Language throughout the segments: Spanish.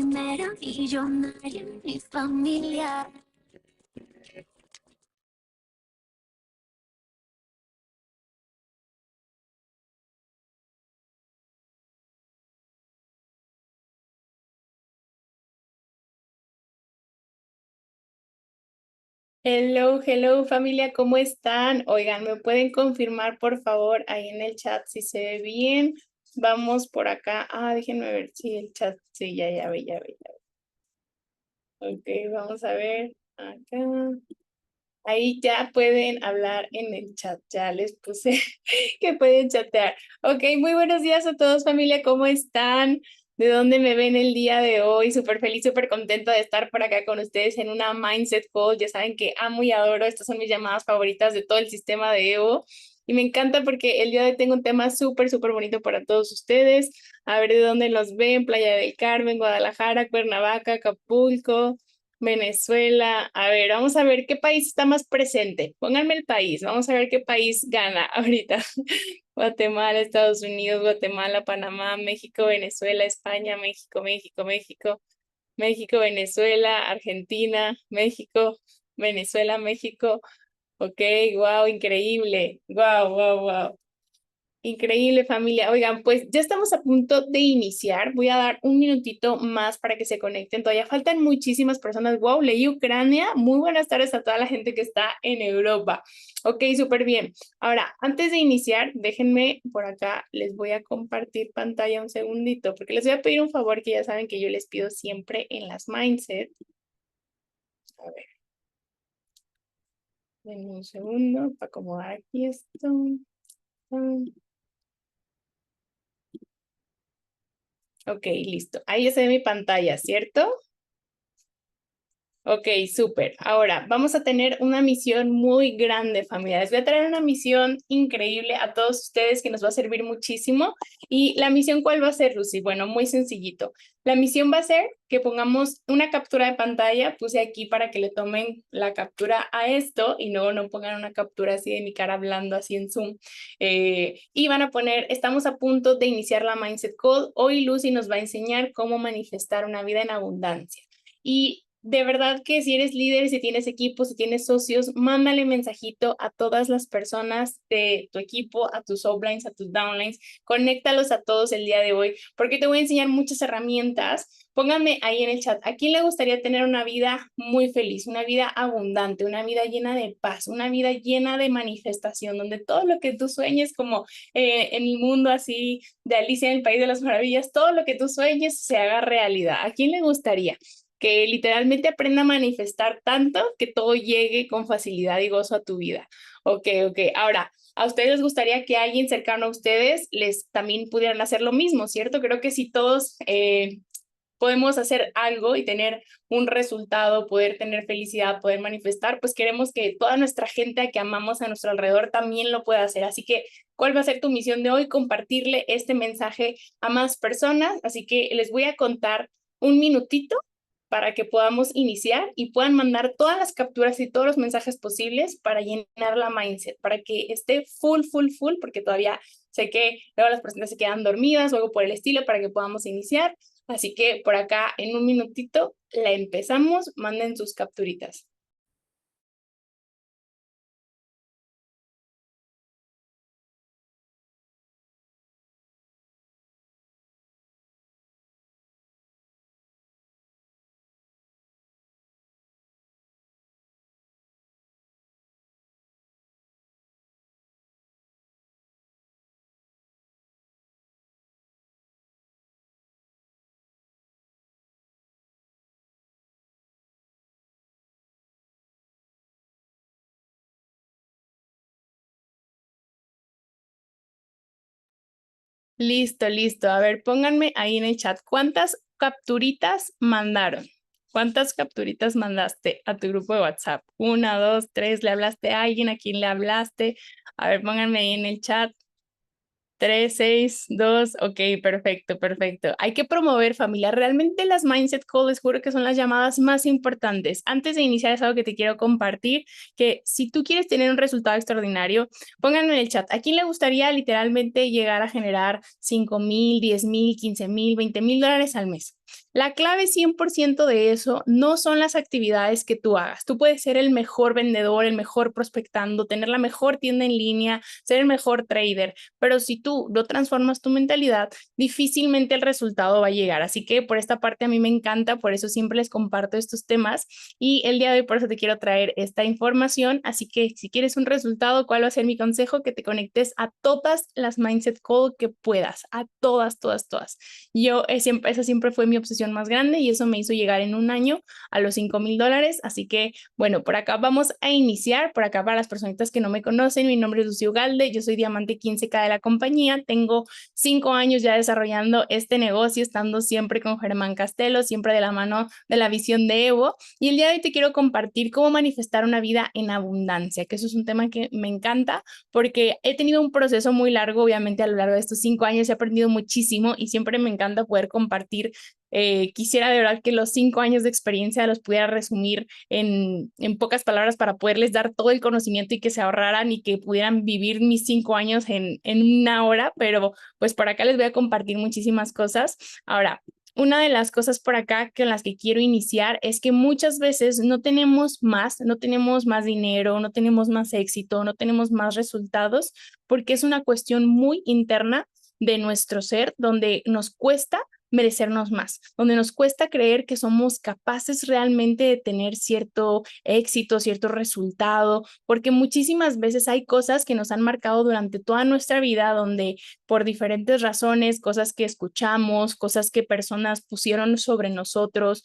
primera millonaria en mi familia. Hello, hello familia, ¿cómo están? Oigan, ¿me pueden confirmar por favor ahí en el chat si se ve bien? Vamos por acá. Déjenme ver si el chat, sí, ya ve, ya ve. Ok, vamos a ver acá. Ahí ya pueden hablar en el chat, ya les puse que pueden chatear. Ok, muy buenos días a todos familia, ¿cómo están? ¿De dónde me ven el día de hoy? Súper feliz, súper contenta de estar por acá con ustedes en una Mindset Call. Ya saben que amo y adoro, estas son mis llamadas favoritas de todo el sistema de Evo. Y me encanta porque el día de hoy tengo un tema súper, súper bonito para todos ustedes. A ver de dónde los ven, Playa del Carmen, Guadalajara, Cuernavaca, Acapulco. Venezuela, a ver, vamos a ver qué país está más presente. Pónganme el país, vamos a ver qué país gana ahorita. Guatemala, Estados Unidos, Guatemala, Panamá, México, Venezuela, España, México, México, México, México, Venezuela, Argentina, México, Venezuela, México. Ok, wow, increíble. Wow, wow, wow. Increíble familia. Oigan, pues ya estamos a punto de iniciar. Voy a dar un minutito más para que se conecten. Todavía faltan muchísimas personas. Wow, leí Ucrania. Muy buenas tardes a toda la gente que está en Europa. Ok, súper bien. Ahora, antes de iniciar, déjenme por acá, les voy a compartir pantalla un segundito, porque les voy a pedir un favor que ya saben que yo les pido siempre en las Mindset. A ver, denme un segundo para acomodar aquí esto. Ok, listo. Ahí ya se ve mi pantalla, ¿cierto? Ok, súper. Ahora, vamos a tener una misión muy grande, familia. Les voy a traer una misión increíble a todos ustedes que nos va a servir muchísimo. ¿Y la misión cuál va a ser, Lucy? Bueno, muy sencillito. La misión va a ser que pongamos una captura de pantalla. Puse aquí para que le tomen la captura a esto y luego no pongan una captura así de mi cara hablando así en Zoom. Y van a poner, estamos a punto de iniciar la Mindset Call. Hoy Lucy nos va a enseñar cómo manifestar una vida en abundancia. Y de verdad que si eres líder, si tienes equipo, si tienes socios, mándale mensajito a todas las personas de tu equipo, a tus uplines, a tus downlines, conéctalos a todos el día de hoy, porque te voy a enseñar muchas herramientas. Pónganme ahí en el chat, ¿a quién le gustaría tener una vida muy feliz, una vida abundante, una vida llena de paz, una vida llena de manifestación, donde todo lo que tú sueñes, como en el mundo así de Alicia en el País de las Maravillas, todo lo que tú sueñes se haga realidad? ¿A quién le gustaría? Que literalmente aprenda a manifestar tanto que todo llegue con facilidad y gozo a tu vida. Ok, ok. Ahora, ¿a ustedes les gustaría que alguien cercano a ustedes les también pudieran hacer lo mismo, cierto? Creo que si todos podemos hacer algo y tener un resultado, poder tener felicidad, poder manifestar, pues queremos que toda nuestra gente que amamos a nuestro alrededor también lo pueda hacer. Así que, ¿cuál va a ser tu misión de hoy? Compartirle este mensaje a más personas. Así que les voy a contar un minutito para que podamos iniciar y puedan mandar todas las capturas y todos los mensajes posibles para llenar la mindset, para que esté full, full, full, porque todavía sé que luego las personas se quedan dormidas o algo por el estilo para que podamos iniciar. Así que por acá en un minutito la empezamos, manden sus capturitas. Listo, listo. A ver, pónganme ahí en el chat. ¿Cuántas capturitas mandaron? ¿Cuántas capturitas mandaste a tu grupo de WhatsApp? Una, dos, tres. ¿Le hablaste a alguien? ¿A quién le hablaste? A ver, pónganme ahí en el chat. 3, 6, 2, ok, perfecto, perfecto. Hay que promover familia. Realmente las Mindset Calls, les juro que son las llamadas más importantes. Antes de iniciar es algo que te quiero compartir, que si tú quieres tener un resultado extraordinario, pónganlo en el chat. ¿A quién le gustaría literalmente llegar a generar 5,000, 10,000, 15,000, $20,000 al mes? La clave 100% de eso no son las actividades que tú hagas. Tú puedes ser el mejor vendedor, el mejor prospectando, tener la mejor tienda en línea, ser el mejor trader, pero si tú no transformas tu mentalidad, difícilmente el resultado va a llegar. Así que por esta parte a mí me encanta, por eso siempre les comparto estos temas y el día de hoy por eso te quiero traer esta información. Así que si quieres un resultado, ¿cuál va a ser mi consejo? Que te conectes a todas las Mindset Call que puedas, a todas, todas, todas. Esa siempre fue mi obsesión más grande y eso me hizo llegar en un año a los $5,000. Así que, bueno, por acá vamos a iniciar. Por acá, para las personitas que no me conocen, mi nombre es Lucy Ugalde, yo soy Diamante 15K de la compañía. Tengo 5 años ya desarrollando este negocio, estando siempre con Germán Castelo, siempre de la mano de la visión de Evo. Y el día de hoy te quiero compartir cómo manifestar una vida en abundancia, que eso es un tema que me encanta porque he tenido un proceso muy largo, obviamente a lo largo de estos 5 años he aprendido muchísimo y siempre me encanta poder compartir. Quisiera de verdad que los 5 años de experiencia los pudiera resumir en pocas palabras para poderles dar todo el conocimiento y que se ahorraran y que pudieran vivir mis 5 años en una hora, pero pues por acá les voy a compartir muchísimas cosas. Ahora, una de las cosas por acá con las que quiero iniciar es que muchas veces no tenemos más dinero, no tenemos más éxito, no tenemos más resultados, porque es una cuestión muy interna de nuestro ser, donde nos cuesta merecernos más, donde nos cuesta creer que somos capaces realmente de tener cierto éxito, cierto resultado, porque muchísimas veces hay cosas que nos han marcado durante toda nuestra vida, donde por diferentes razones, cosas que escuchamos, cosas que personas pusieron sobre nosotros,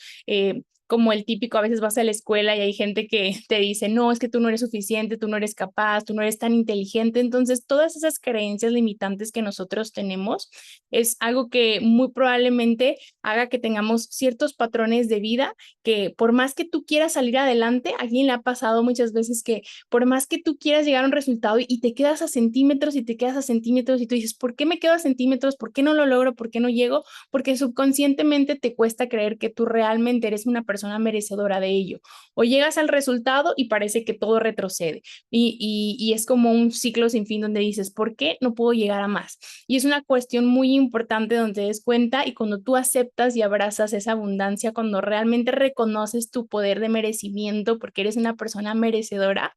como el típico, a veces vas a la escuela y hay gente que te dice, no, es que tú no eres suficiente, tú no eres capaz, tú no eres tan inteligente. Entonces, todas esas creencias limitantes que nosotros tenemos es algo que muy probablemente haga que tengamos ciertos patrones de vida que por más que tú quieras salir adelante, a alguien le ha pasado muchas veces que por más que tú quieras llegar a un resultado y te quedas a centímetros y te quedas a centímetros y tú dices, ¿por qué me quedo a centímetros? ¿Por qué no lo logro? ¿Por qué no llego? Porque subconscientemente te cuesta creer que tú realmente eres una persona merecedora de ello. O llegas al resultado y parece que todo retrocede y es como un ciclo sin fin donde dices, ¿por qué no puedo llegar a más? Y es una cuestión muy importante donde te des cuenta y cuando tú aceptas y abrazas esa abundancia, cuando realmente reconoces tu poder de merecimiento porque eres una persona merecedora,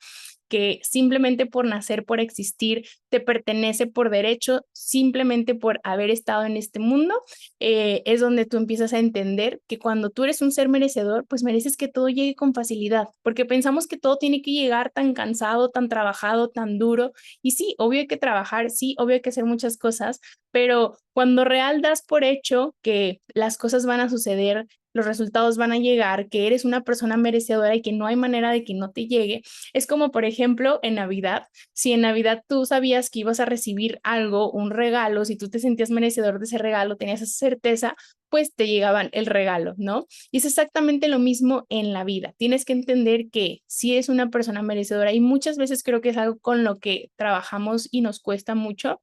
que simplemente por nacer, por existir, te pertenece por derecho, simplemente por haber estado en este mundo, es donde tú empiezas a entender que cuando tú eres un ser merecedor, pues mereces que todo llegue con facilidad, porque pensamos que todo tiene que llegar tan cansado, tan trabajado, tan duro, y sí, obvio hay que trabajar, sí, obvio hay que hacer muchas cosas, pero cuando real das por hecho que las cosas van a suceder, los resultados van a llegar, que eres una persona merecedora y que no hay manera de que no te llegue, es como, por ejemplo, en Navidad. Si en Navidad tú sabías que ibas a recibir algo, un regalo, si tú te sentías merecedor de ese regalo, tenías esa certeza, pues te llegaban el regalo, ¿no? Y es exactamente lo mismo en la vida. Tienes que entender que si eres una persona merecedora y muchas veces creo que es algo con lo que trabajamos y nos cuesta mucho,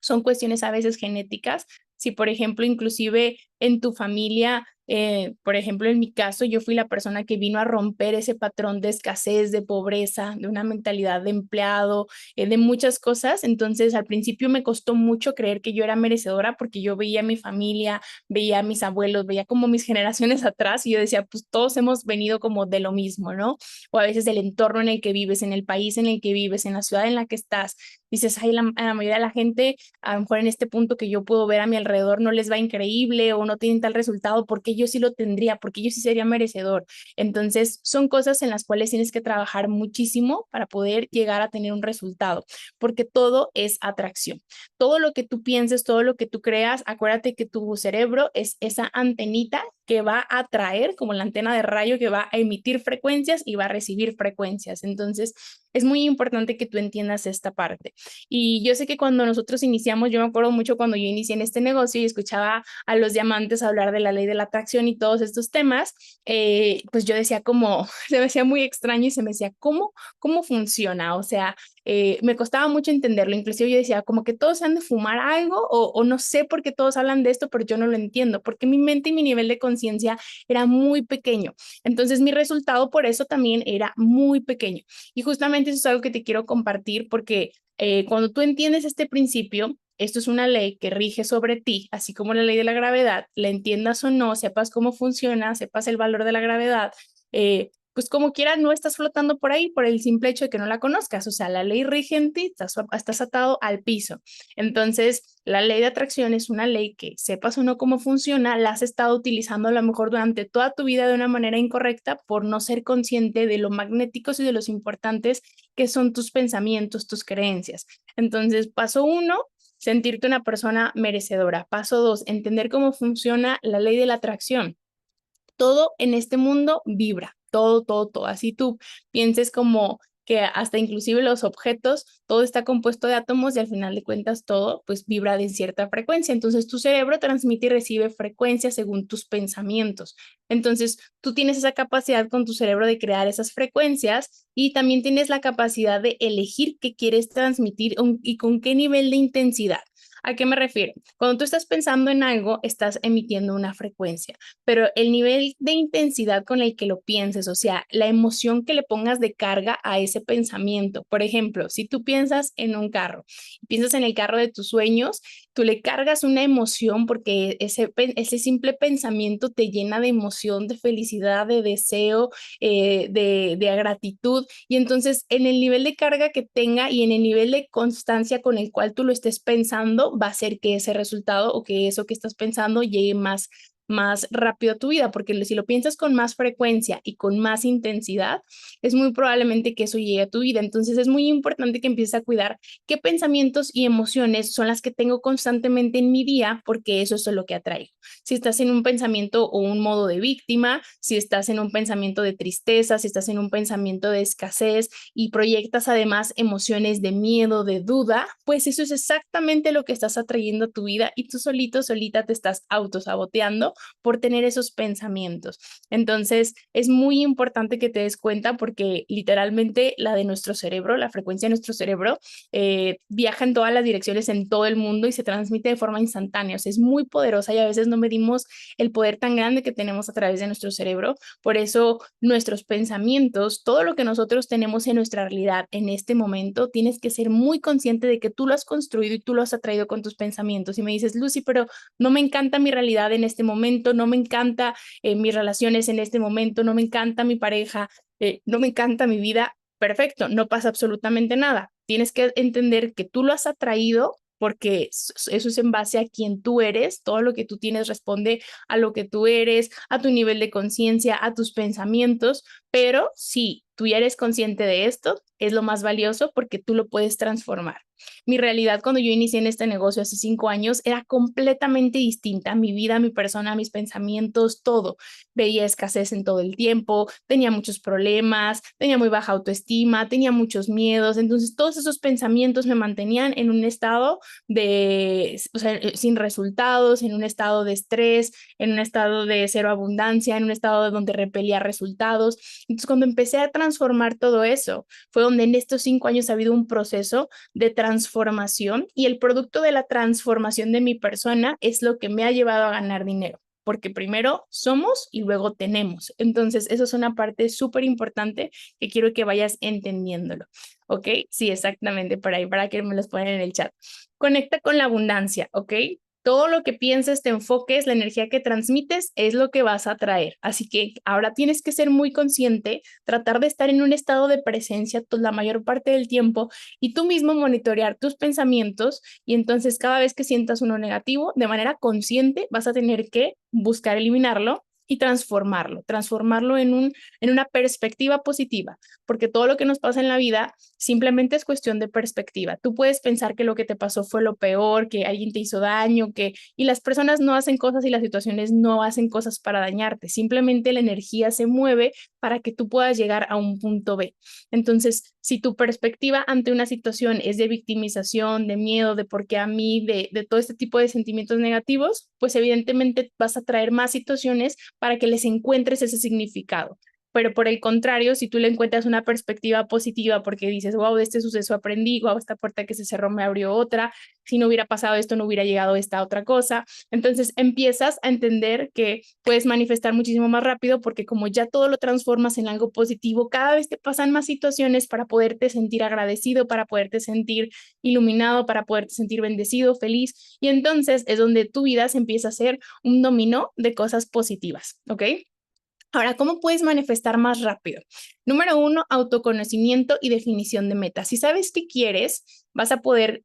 son cuestiones a veces genéticas. Si, por ejemplo, inclusive en tu familia, por ejemplo, en mi caso, yo fui la persona que vino a romper ese patrón de escasez, de pobreza, de una mentalidad de empleado, de muchas cosas. Entonces, al principio me costó mucho creer que yo era merecedora porque yo veía a mi familia, veía a mis abuelos, veía como mis generaciones atrás y yo decía, pues todos hemos venido como de lo mismo, ¿no? O a veces del entorno en el que vives, en el país en el que vives, en la ciudad en la que estás. Dices, ay, a la mayoría de la gente, a lo mejor en este punto que yo puedo ver a mi alrededor, no les va increíble o no tienen tal resultado, porque yo sí lo tendría, porque yo sí sería merecedor. Entonces, son cosas en las cuales tienes que trabajar muchísimo para poder llegar a tener un resultado, porque todo es atracción. Todo lo que tú pienses, todo lo que tú creas, acuérdate que tu cerebro es esa antenita que va a atraer, como la antena de rayo que va a emitir frecuencias y va a recibir frecuencias. Entonces, es muy importante que tú entiendas esta parte. Y yo sé que cuando nosotros iniciamos, yo me acuerdo mucho cuando yo inicié en este negocio y escuchaba a los diamantes hablar de la ley de la atracción y todos estos temas, pues yo decía como, se me hacía muy extraño y se me decía, ¿cómo funciona? O sea, me costaba mucho entenderlo. Inclusive yo decía, como que todos se han de fumar algo o no sé por qué todos hablan de esto, pero yo no lo entiendo, porque mi mente y mi nivel de conciencia era muy pequeño. Entonces mi resultado por eso también era muy pequeño. Y justamente eso es algo que te quiero compartir porque cuando tú entiendes este principio, esto es una ley que rige sobre ti, así como la ley de la gravedad, la entiendas o no, sepas cómo funciona, sepas el valor de la gravedad, pues como quiera no estás flotando por ahí por el simple hecho de que no la conozcas, o sea, la ley rige en ti, estás atado al piso. Entonces, la ley de atracción es una ley que sepas o no cómo funciona, la has estado utilizando a lo mejor durante toda tu vida de una manera incorrecta por no ser consciente de lo magnéticos y de los importantes que son tus pensamientos, tus creencias. Entonces, paso uno, sentirte una persona merecedora. Paso dos, entender cómo funciona la ley de la atracción. Todo en este mundo vibra, todo, todo, todo. Así tú pienses como que hasta inclusive los objetos, todo está compuesto de átomos y al final de cuentas todo pues vibra de cierta frecuencia. Entonces tu cerebro transmite y recibe frecuencias según tus pensamientos. Entonces tú tienes esa capacidad con tu cerebro de crear esas frecuencias y también tienes la capacidad de elegir qué quieres transmitir y con qué nivel de intensidad. ¿A qué me refiero? Cuando tú estás pensando en algo, estás emitiendo una frecuencia, pero el nivel de intensidad con el que lo pienses, o sea, la emoción que le pongas de carga a ese pensamiento. Por ejemplo, si tú piensas en un carro, piensas en el carro de tus sueños, tú le cargas una emoción porque ese simple pensamiento te llena de emoción, de felicidad, de deseo, de gratitud. Y entonces en el nivel de carga que tenga y en el nivel de constancia con el cual tú lo estés pensando, va a hacer que ese resultado o que eso que estás pensando llegue más rápido a tu vida, porque si lo piensas con más frecuencia y con más intensidad, es muy probablemente que eso llegue a tu vida. Entonces es muy importante que empieces a cuidar qué pensamientos y emociones son las que tengo constantemente en mi día, porque eso es lo que atraigo. Si estás en un pensamiento o un modo de víctima, si estás en un pensamiento de tristeza, si estás en un pensamiento de escasez y proyectas además emociones de miedo, de duda, pues eso es exactamente lo que estás atrayendo a tu vida y tú solito, solita te estás autosaboteando por tener esos pensamientos. Entonces, es muy importante que te des cuenta porque literalmente la de nuestro cerebro, la frecuencia de nuestro cerebro, viaja en todas las direcciones en todo el mundo y se transmite de forma instantánea. O sea, es muy poderosa y a veces no medimos el poder tan grande que tenemos a través de nuestro cerebro. Por eso, nuestros pensamientos, todo lo que nosotros tenemos en nuestra realidad en este momento, tienes que ser muy consciente de que tú lo has construido y tú lo has atraído con tus pensamientos. Y me dices, Lucy, pero no me encanta mi realidad en este momento, no me encanta mis relaciones en este momento, no me encanta mi pareja, no me encanta mi vida. Perfecto, no pasa absolutamente nada. Tienes que entender que tú lo has atraído porque eso es en base a quien tú eres, todo lo que tú tienes responde a lo que tú eres, a tu nivel de conciencia, a tus pensamientos, pero si tú ya eres consciente de esto, es lo más valioso porque tú lo puedes transformar. Mi realidad cuando yo inicié en este negocio hace 5 años era completamente distinta. Mi vida, mi persona, mis pensamientos, todo. Veía escasez en todo el tiempo, tenía muchos problemas, tenía muy baja autoestima, tenía muchos miedos. Entonces, todos esos pensamientos me mantenían en un estado o sea, sin resultados, en un estado de estrés, en un estado de cero abundancia, en un estado donde repelía resultados. Entonces, cuando empecé a transformar todo eso, fue donde en estos 5 años ha habido un proceso de transformación y el producto de la transformación de mi persona es lo que me ha llevado a ganar dinero, porque primero somos y luego tenemos. Entonces, eso es una parte súper importante que quiero que vayas entendiéndolo. ¿Ok? Sí, exactamente, por ahí, para que me los pongan en el chat. Conecta con la abundancia, ¿ok? Todo lo que pienses, te enfoques, la energía que transmites es lo que vas a traer. Así que ahora tienes que ser muy consciente, tratar de estar en un estado de presencia la mayor parte del tiempo y tú mismo monitorear tus pensamientos y entonces cada vez que sientas uno negativo, de manera consciente vas a tener que buscar eliminarlo y transformarlo en una perspectiva positiva, porque todo lo que nos pasa en la vida simplemente es cuestión de perspectiva. Tú puedes pensar que lo que te pasó fue lo peor, que alguien te hizo daño, y las personas no hacen cosas y las situaciones no hacen cosas para dañarte. Simplemente la energía se mueve para que tú puedas llegar a un punto B. Entonces, si tu perspectiva ante una situación es de victimización, de miedo, de por qué a mí, de todo este tipo de sentimientos negativos, pues evidentemente vas a traer más situaciones para que les encuentres ese significado. pero por el contrario, si tú le encuentras una perspectiva positiva porque dices, wow, de este suceso aprendí, wow, esta puerta que se cerró me abrió otra, si no hubiera pasado esto no hubiera llegado esta otra cosa, entonces empiezas a entender que puedes manifestar muchísimo más rápido porque como ya todo lo transformas en algo positivo, cada vez te pasan más situaciones para poderte sentir agradecido, para poderte sentir iluminado, para poderte sentir bendecido, feliz, y entonces es donde tu vida se empieza a hacer un dominó de cosas positivas, ¿ok? Ahora, ¿cómo puedes manifestar más rápido? Número uno, autoconocimiento y definición de metas. Si sabes qué quieres, vas a poder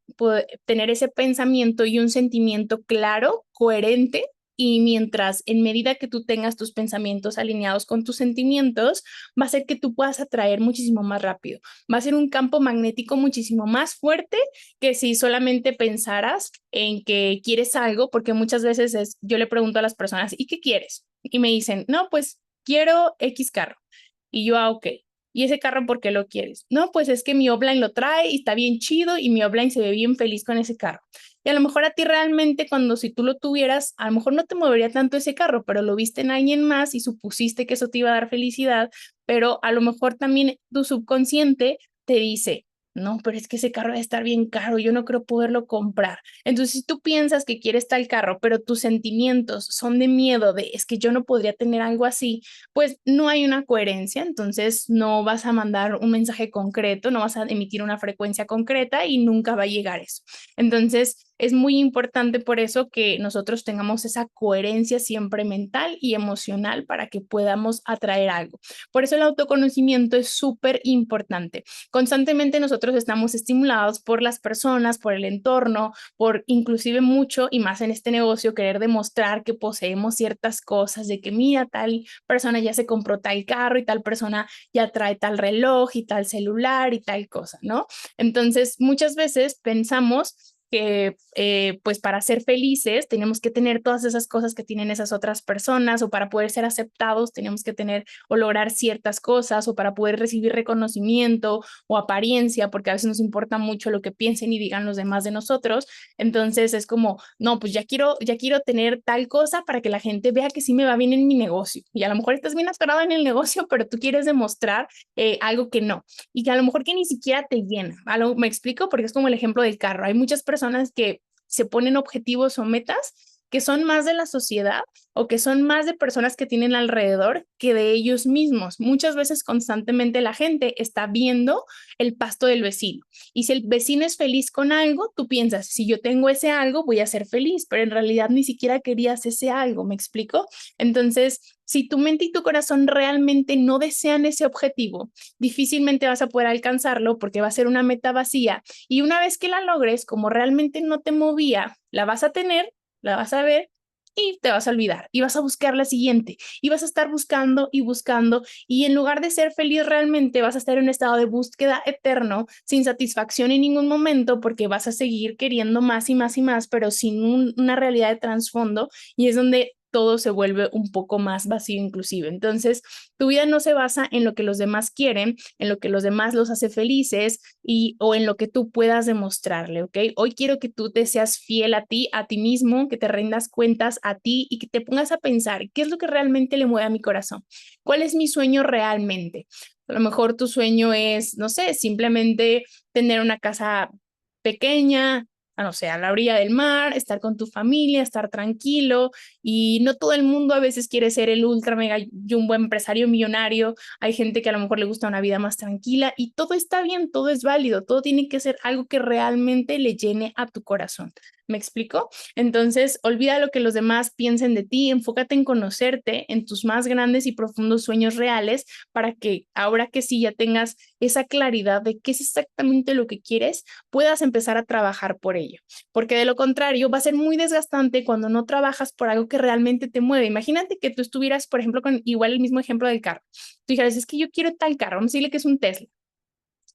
tener ese pensamiento y un sentimiento claro, coherente, y mientras, en medida que tú tengas tus pensamientos alineados con tus sentimientos, va a ser que tú puedas atraer muchísimo más rápido. Va a ser un campo magnético muchísimo más fuerte que si solamente pensaras en que quieres algo, porque muchas veces yo le pregunto a las personas, ¿y qué quieres? Y me dicen, no, pues quiero X carro. Y yo, ok. ¿Y ese carro por qué lo quieres? No, pues es que mi offline lo trae y está bien chido y mi offline se ve bien feliz con ese carro. Y a lo mejor a ti realmente cuando si tú lo tuvieras, a lo mejor no te movería tanto ese carro, pero lo viste en alguien más y supusiste que eso te iba a dar felicidad, pero a lo mejor también tu subconsciente te dice, no, pero es que ese carro debe estar bien caro, yo no creo poderlo comprar. Entonces, si tú piensas que quieres tal carro, pero tus sentimientos son de miedo, de es que yo no podría tener algo así, pues no hay una coherencia, entonces no vas a mandar un mensaje concreto, no vas a emitir una frecuencia concreta y nunca va a llegar eso. Entonces, es muy importante por eso que nosotros tengamos esa coherencia siempre mental y emocional para que podamos atraer algo. Por eso el autoconocimiento es súper importante. Constantemente nosotros estamos estimulados por las personas, por el entorno, por inclusive mucho y más en este negocio querer demostrar que poseemos ciertas cosas, de que mira, tal persona ya se compró tal carro y tal persona ya trae tal reloj y tal celular y tal cosa, ¿no? Entonces, muchas veces pensamos que pues para ser felices tenemos que tener todas esas cosas que tienen esas otras personas o para poder ser aceptados tenemos que tener o lograr ciertas cosas o para poder recibir reconocimiento o apariencia, porque a veces nos importa mucho lo que piensen y digan los demás de nosotros. Entonces es como, no, pues ya quiero tener tal cosa para que la gente vea que sí me va bien en mi negocio. Y a lo mejor estás bien atorado en el negocio, pero tú quieres demostrar algo que no. Y que a lo mejor que ni siquiera te llena. ¿Me explico? Porque es como el ejemplo del carro. Hay muchas personas que se ponen objetivos o metas que son más de la sociedad o que son más de personas que tienen alrededor que de ellos mismos. Muchas veces constantemente la gente está viendo el pasto del vecino. Y si el vecino es feliz con algo, tú piensas, si yo tengo ese algo, voy a ser feliz, pero en realidad ni siquiera querías ese algo, ¿me explico? Entonces, si tu mente y tu corazón realmente no desean ese objetivo, difícilmente vas a poder alcanzarlo porque va a ser una meta vacía. Y una vez que la logres, como realmente no te movía, la vas a tener, la vas a ver y te vas a olvidar y vas a buscar la siguiente y vas a estar buscando y buscando y en lugar de ser feliz realmente vas a estar en un estado de búsqueda eterno sin satisfacción en ningún momento porque vas a seguir queriendo más y más y más pero sin una realidad de trasfondo y es donde todo se vuelve un poco más vacío inclusive. Entonces, tu vida no se basa en lo que los demás quieren, en lo que los demás los hace felices o en lo que tú puedas demostrarle, ¿ok? Hoy quiero que tú te seas fiel a ti mismo, que te rindas cuentas a ti y que te pongas a pensar, ¿qué es lo que realmente le mueve a mi corazón? ¿Cuál es mi sueño realmente? A lo mejor tu sueño es, no sé, simplemente tener una casa pequeña, no sé, a la orilla del mar, estar con tu familia, estar tranquilo y no todo el mundo a veces quiere ser el ultra mega jumbo empresario millonario, hay gente que a lo mejor le gusta una vida más tranquila y todo está bien, todo es válido, todo tiene que ser algo que realmente le llene a tu corazón. ¿Me explico? Entonces, olvida lo que los demás piensen de ti, enfócate en conocerte, en tus más grandes y profundos sueños reales para que ahora que sí ya tengas esa claridad de qué es exactamente lo que quieres, puedas empezar a trabajar por ello. Porque de lo contrario, va a ser muy desgastante cuando no trabajas por algo que realmente te mueve. Imagínate que tú estuvieras, por ejemplo, con igual el mismo ejemplo del carro. Tú dijeras, es que yo quiero tal carro, vamos a decirle que es un Tesla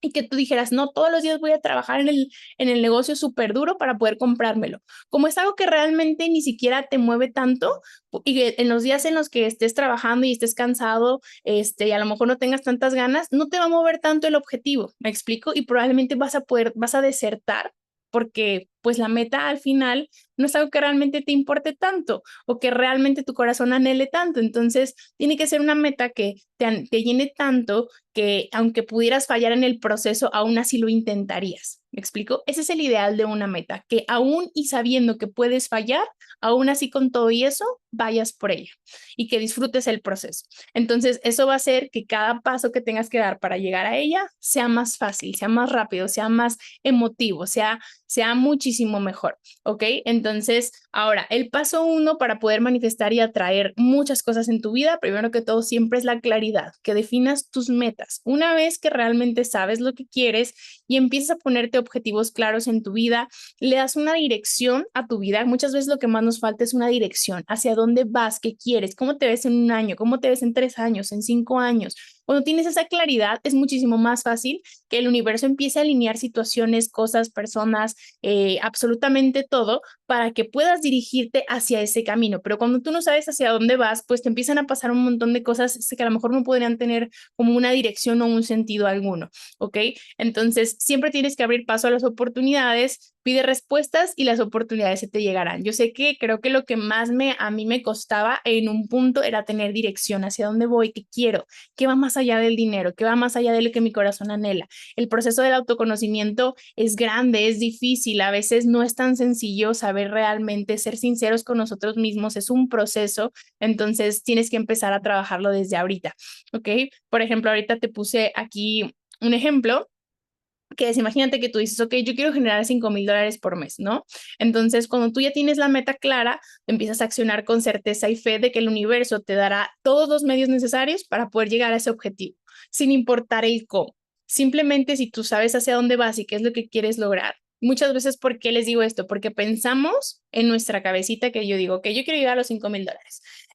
y que tú dijeras, no, todos los días voy a trabajar en el negocio súper duro para poder comprármelo. Como es algo que realmente ni siquiera te mueve tanto y que en los días en los que estés trabajando y estés cansado y a lo mejor no tengas tantas ganas, no te va a mover tanto el objetivo, ¿me explico? Y probablemente vas a desertar porque pues la meta al final no es algo que realmente te importe tanto o que realmente tu corazón anhele tanto. Entonces, tiene que ser una meta que te llene tanto que aunque pudieras fallar en el proceso, aún así lo intentarías. ¿Me explico? Ese es el ideal de una meta, que aún y sabiendo que puedes fallar, aún así con todo y eso, vayas por ella y que disfrutes el proceso. Entonces, eso va a hacer que cada paso que tengas que dar para llegar a ella sea más fácil, sea más rápido, sea más emotivo, sea muchísimo mejor, ¿ok? Entonces, ahora, el paso uno para poder manifestar y atraer muchas cosas en tu vida, primero que todo, siempre es la claridad, que definas tus metas. Una vez que realmente sabes lo que quieres y empiezas a ponerte objetivos claros en tu vida, le das una dirección a tu vida. Muchas veces lo que más nos falta es una dirección, hacia dónde vas, qué quieres, cómo te ves en un año, cómo te ves en 3 años, en 5 años. Cuando tienes esa claridad, es muchísimo más fácil que el universo empiece a alinear situaciones, cosas, personas, absolutamente todo para que puedas dirigirte hacia ese camino. Pero cuando tú no sabes hacia dónde vas, pues te empiezan a pasar un montón de cosas que a lo mejor no podrían tener como una dirección o un sentido alguno, ¿ok? Entonces, siempre tienes que abrir paso a las oportunidades, pide respuestas y las oportunidades se te llegarán. Yo sé que creo que lo que más a mí me costaba en un punto era tener dirección hacia dónde voy, qué quiero, qué va más allá del dinero, qué va más allá de lo que mi corazón anhela. El proceso del autoconocimiento es grande, es difícil, a veces no es tan sencillo saber realmente, ser sinceros con nosotros mismos, es un proceso, entonces tienes que empezar a trabajarlo desde ahorita, ¿ok? Por ejemplo, ahorita te puse aquí un ejemplo que es, imagínate que tú dices, ok, yo quiero generar $5,000 por mes, ¿no? Entonces, cuando tú ya tienes la meta clara, empiezas a accionar con certeza y fe de que el universo te dará todos los medios necesarios para poder llegar a ese objetivo, sin importar el cómo. Simplemente si tú sabes hacia dónde vas y qué es lo que quieres lograr. Muchas veces, ¿por qué les digo esto? Porque pensamos en nuestra cabecita que yo digo, que yo quiero llegar a los $5,000.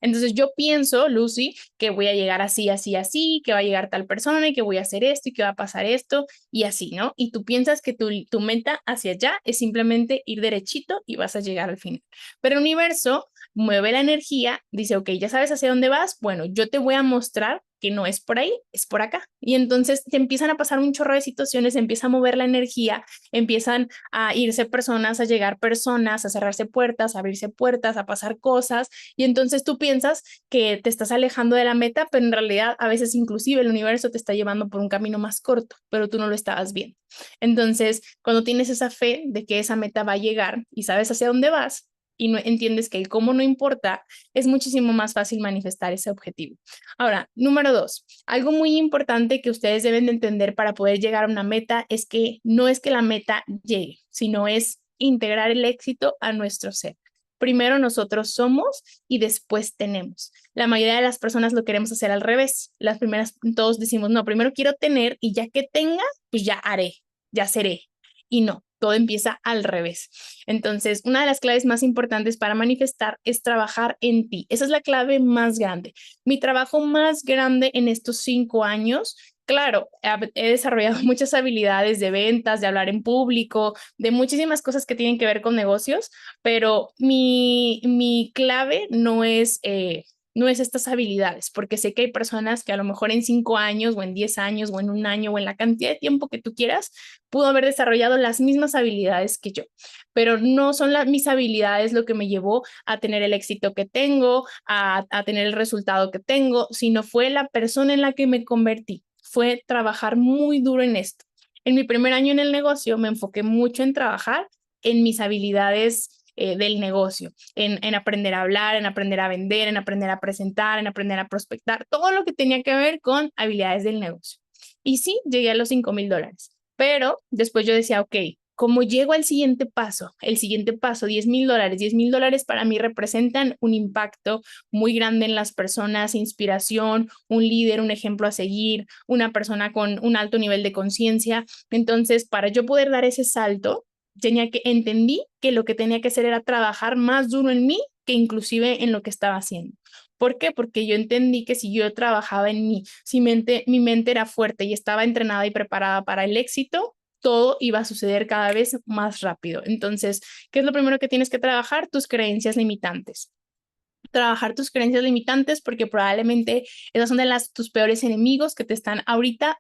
Entonces yo pienso, Lucy, que voy a llegar así, así, así, que va a llegar tal persona y que voy a hacer esto y que va a pasar esto y así, ¿no? Y tú piensas que tu meta hacia allá es simplemente ir derechito y vas a llegar al final. Pero el universo mueve la energía, dice, ok, ya sabes hacia dónde vas, bueno, yo te voy a mostrar que no es por ahí, es por acá. Y entonces te empiezan a pasar un chorro de situaciones, se empieza a mover la energía, empiezan a irse personas, a llegar personas, a cerrarse puertas, a abrirse puertas, a pasar cosas. Y entonces tú piensas que te estás alejando de la meta, pero en realidad a veces inclusive el universo te está llevando por un camino más corto, pero tú no lo estabas viendo. Entonces, cuando tienes esa fe de que esa meta va a llegar y sabes hacia dónde vas, y no entiendes que el cómo no importa, es muchísimo más fácil manifestar ese objetivo. Ahora, número 2, algo muy importante que ustedes deben de entender para poder llegar a una meta es que no es que la meta llegue, sino es integrar el éxito a nuestro ser. Primero nosotros somos y después tenemos. La mayoría de las personas lo queremos hacer al revés. Las primeras, todos decimos, no, primero quiero tener y ya que tenga, pues ya haré, ya seré. Y no, todo empieza al revés. Entonces, una de las claves más importantes para manifestar es trabajar en ti. Esa es la clave más grande. Mi trabajo más grande en estos 5 años, claro, he desarrollado muchas habilidades de ventas, de hablar en público, de muchísimas cosas que tienen que ver con negocios, pero mi clave no es estas habilidades, porque sé que hay personas que a lo mejor en 5 años o en 10 años o en un año o en la cantidad de tiempo que tú quieras, pudo haber desarrollado las mismas habilidades que yo, pero no son mis habilidades lo que me llevó a tener el éxito que tengo, a tener el resultado que tengo, sino fue la persona en la que me convertí, fue trabajar muy duro en esto. En mi primer año en el negocio me enfoqué mucho en trabajar en mis habilidades del negocio, en aprender a hablar, en aprender a vender, en aprender a presentar, en aprender a prospectar, todo lo que tenía que ver con habilidades del negocio. Y sí, llegué a los $5,000, pero después yo decía, ok, ¿cómo llego al siguiente paso? El siguiente paso, $10,000. $10,000 para mí representan un impacto muy grande en las personas, inspiración, un líder, un ejemplo a seguir, una persona con un alto nivel de conciencia. Entonces, para yo poder dar ese salto, entendí que lo que tenía que hacer era trabajar más duro en mí que inclusive en lo que estaba haciendo. ¿Por qué? Porque yo entendí que si yo trabajaba en mí, si mi mente era fuerte y estaba entrenada y preparada para el éxito, todo iba a suceder cada vez más rápido. Entonces, ¿qué es lo primero que tienes que trabajar? Tus creencias limitantes. trabajar tus creencias limitantes porque probablemente esas son de tus peores enemigos que te están ahorita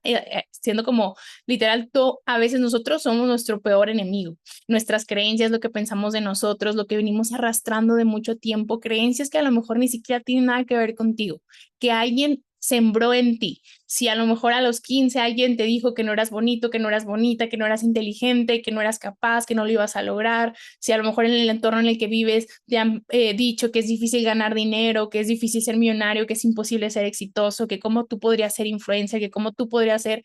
siendo como literal, a veces nosotros somos nuestro peor enemigo. Nuestras creencias, lo que pensamos de nosotros, lo que venimos arrastrando de mucho tiempo, creencias que a lo mejor ni siquiera tienen nada que ver contigo, que alguien sembró en ti. Si a lo mejor a los 15 alguien te dijo que no eras bonito, que no eras bonita, que no eras inteligente, que no eras capaz, que no lo ibas a lograr, si a lo mejor en el entorno en el que vives te han dicho que es difícil ganar dinero, que es difícil ser millonario, que es imposible ser exitoso, que cómo tú podrías ser influencer, que cómo tú podrías ser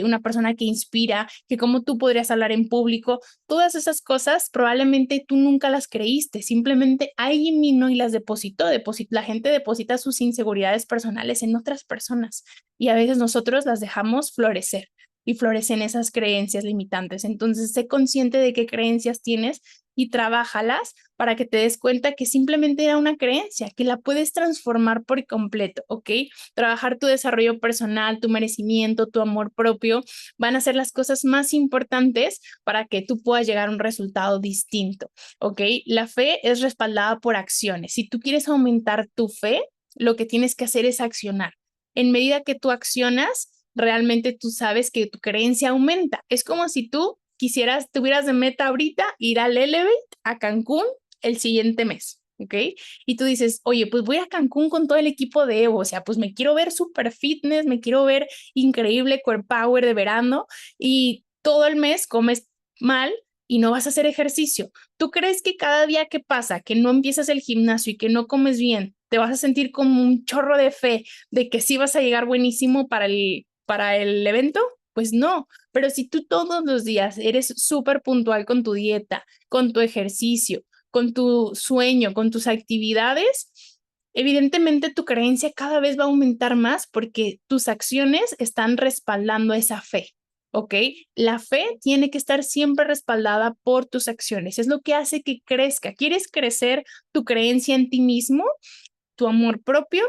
una persona que inspira, que cómo tú podrías hablar en público, todas esas cosas probablemente tú nunca las creíste, simplemente alguien vino y las depositó, la gente deposita sus inseguridades personales en otras personas y a veces nosotros las dejamos florecer y florecen esas creencias limitantes. Entonces, sé consciente de qué creencias tienes y trabájalas para que te des cuenta que simplemente era una creencia, que la puedes transformar por completo, ¿ok? Trabajar tu desarrollo personal, tu merecimiento, tu amor propio, van a ser las cosas más importantes para que tú puedas llegar a un resultado distinto, ¿ok? La fe es respaldada por acciones. Si tú quieres aumentar tu fe, lo que tienes que hacer es accionar. En medida que tú accionas, realmente tú sabes que tu creencia aumenta. Es como si tú tuvieras de meta ahorita ir al Elevate a Cancún el siguiente mes, ¿ok? Y tú dices, oye, pues voy a Cancún con todo el equipo de Evo, o sea, pues me quiero ver super fitness, me quiero ver increíble core power de verano y todo el mes comes mal y no vas a hacer ejercicio. ¿Tú crees que cada día que pasa, que no empiezas el gimnasio y que no comes bien, te vas a sentir como un chorro de fe de que sí vas a llegar buenísimo para el evento? Pues no, pero si tú todos los días eres súper puntual con tu dieta, con tu ejercicio, con tu sueño, con tus actividades, evidentemente tu creencia cada vez va a aumentar más porque tus acciones están respaldando esa fe. ¿Ok? La fe tiene que estar siempre respaldada por tus acciones. Es lo que hace que crezca. ¿Quieres crecer tu creencia en ti mismo, tu amor propio?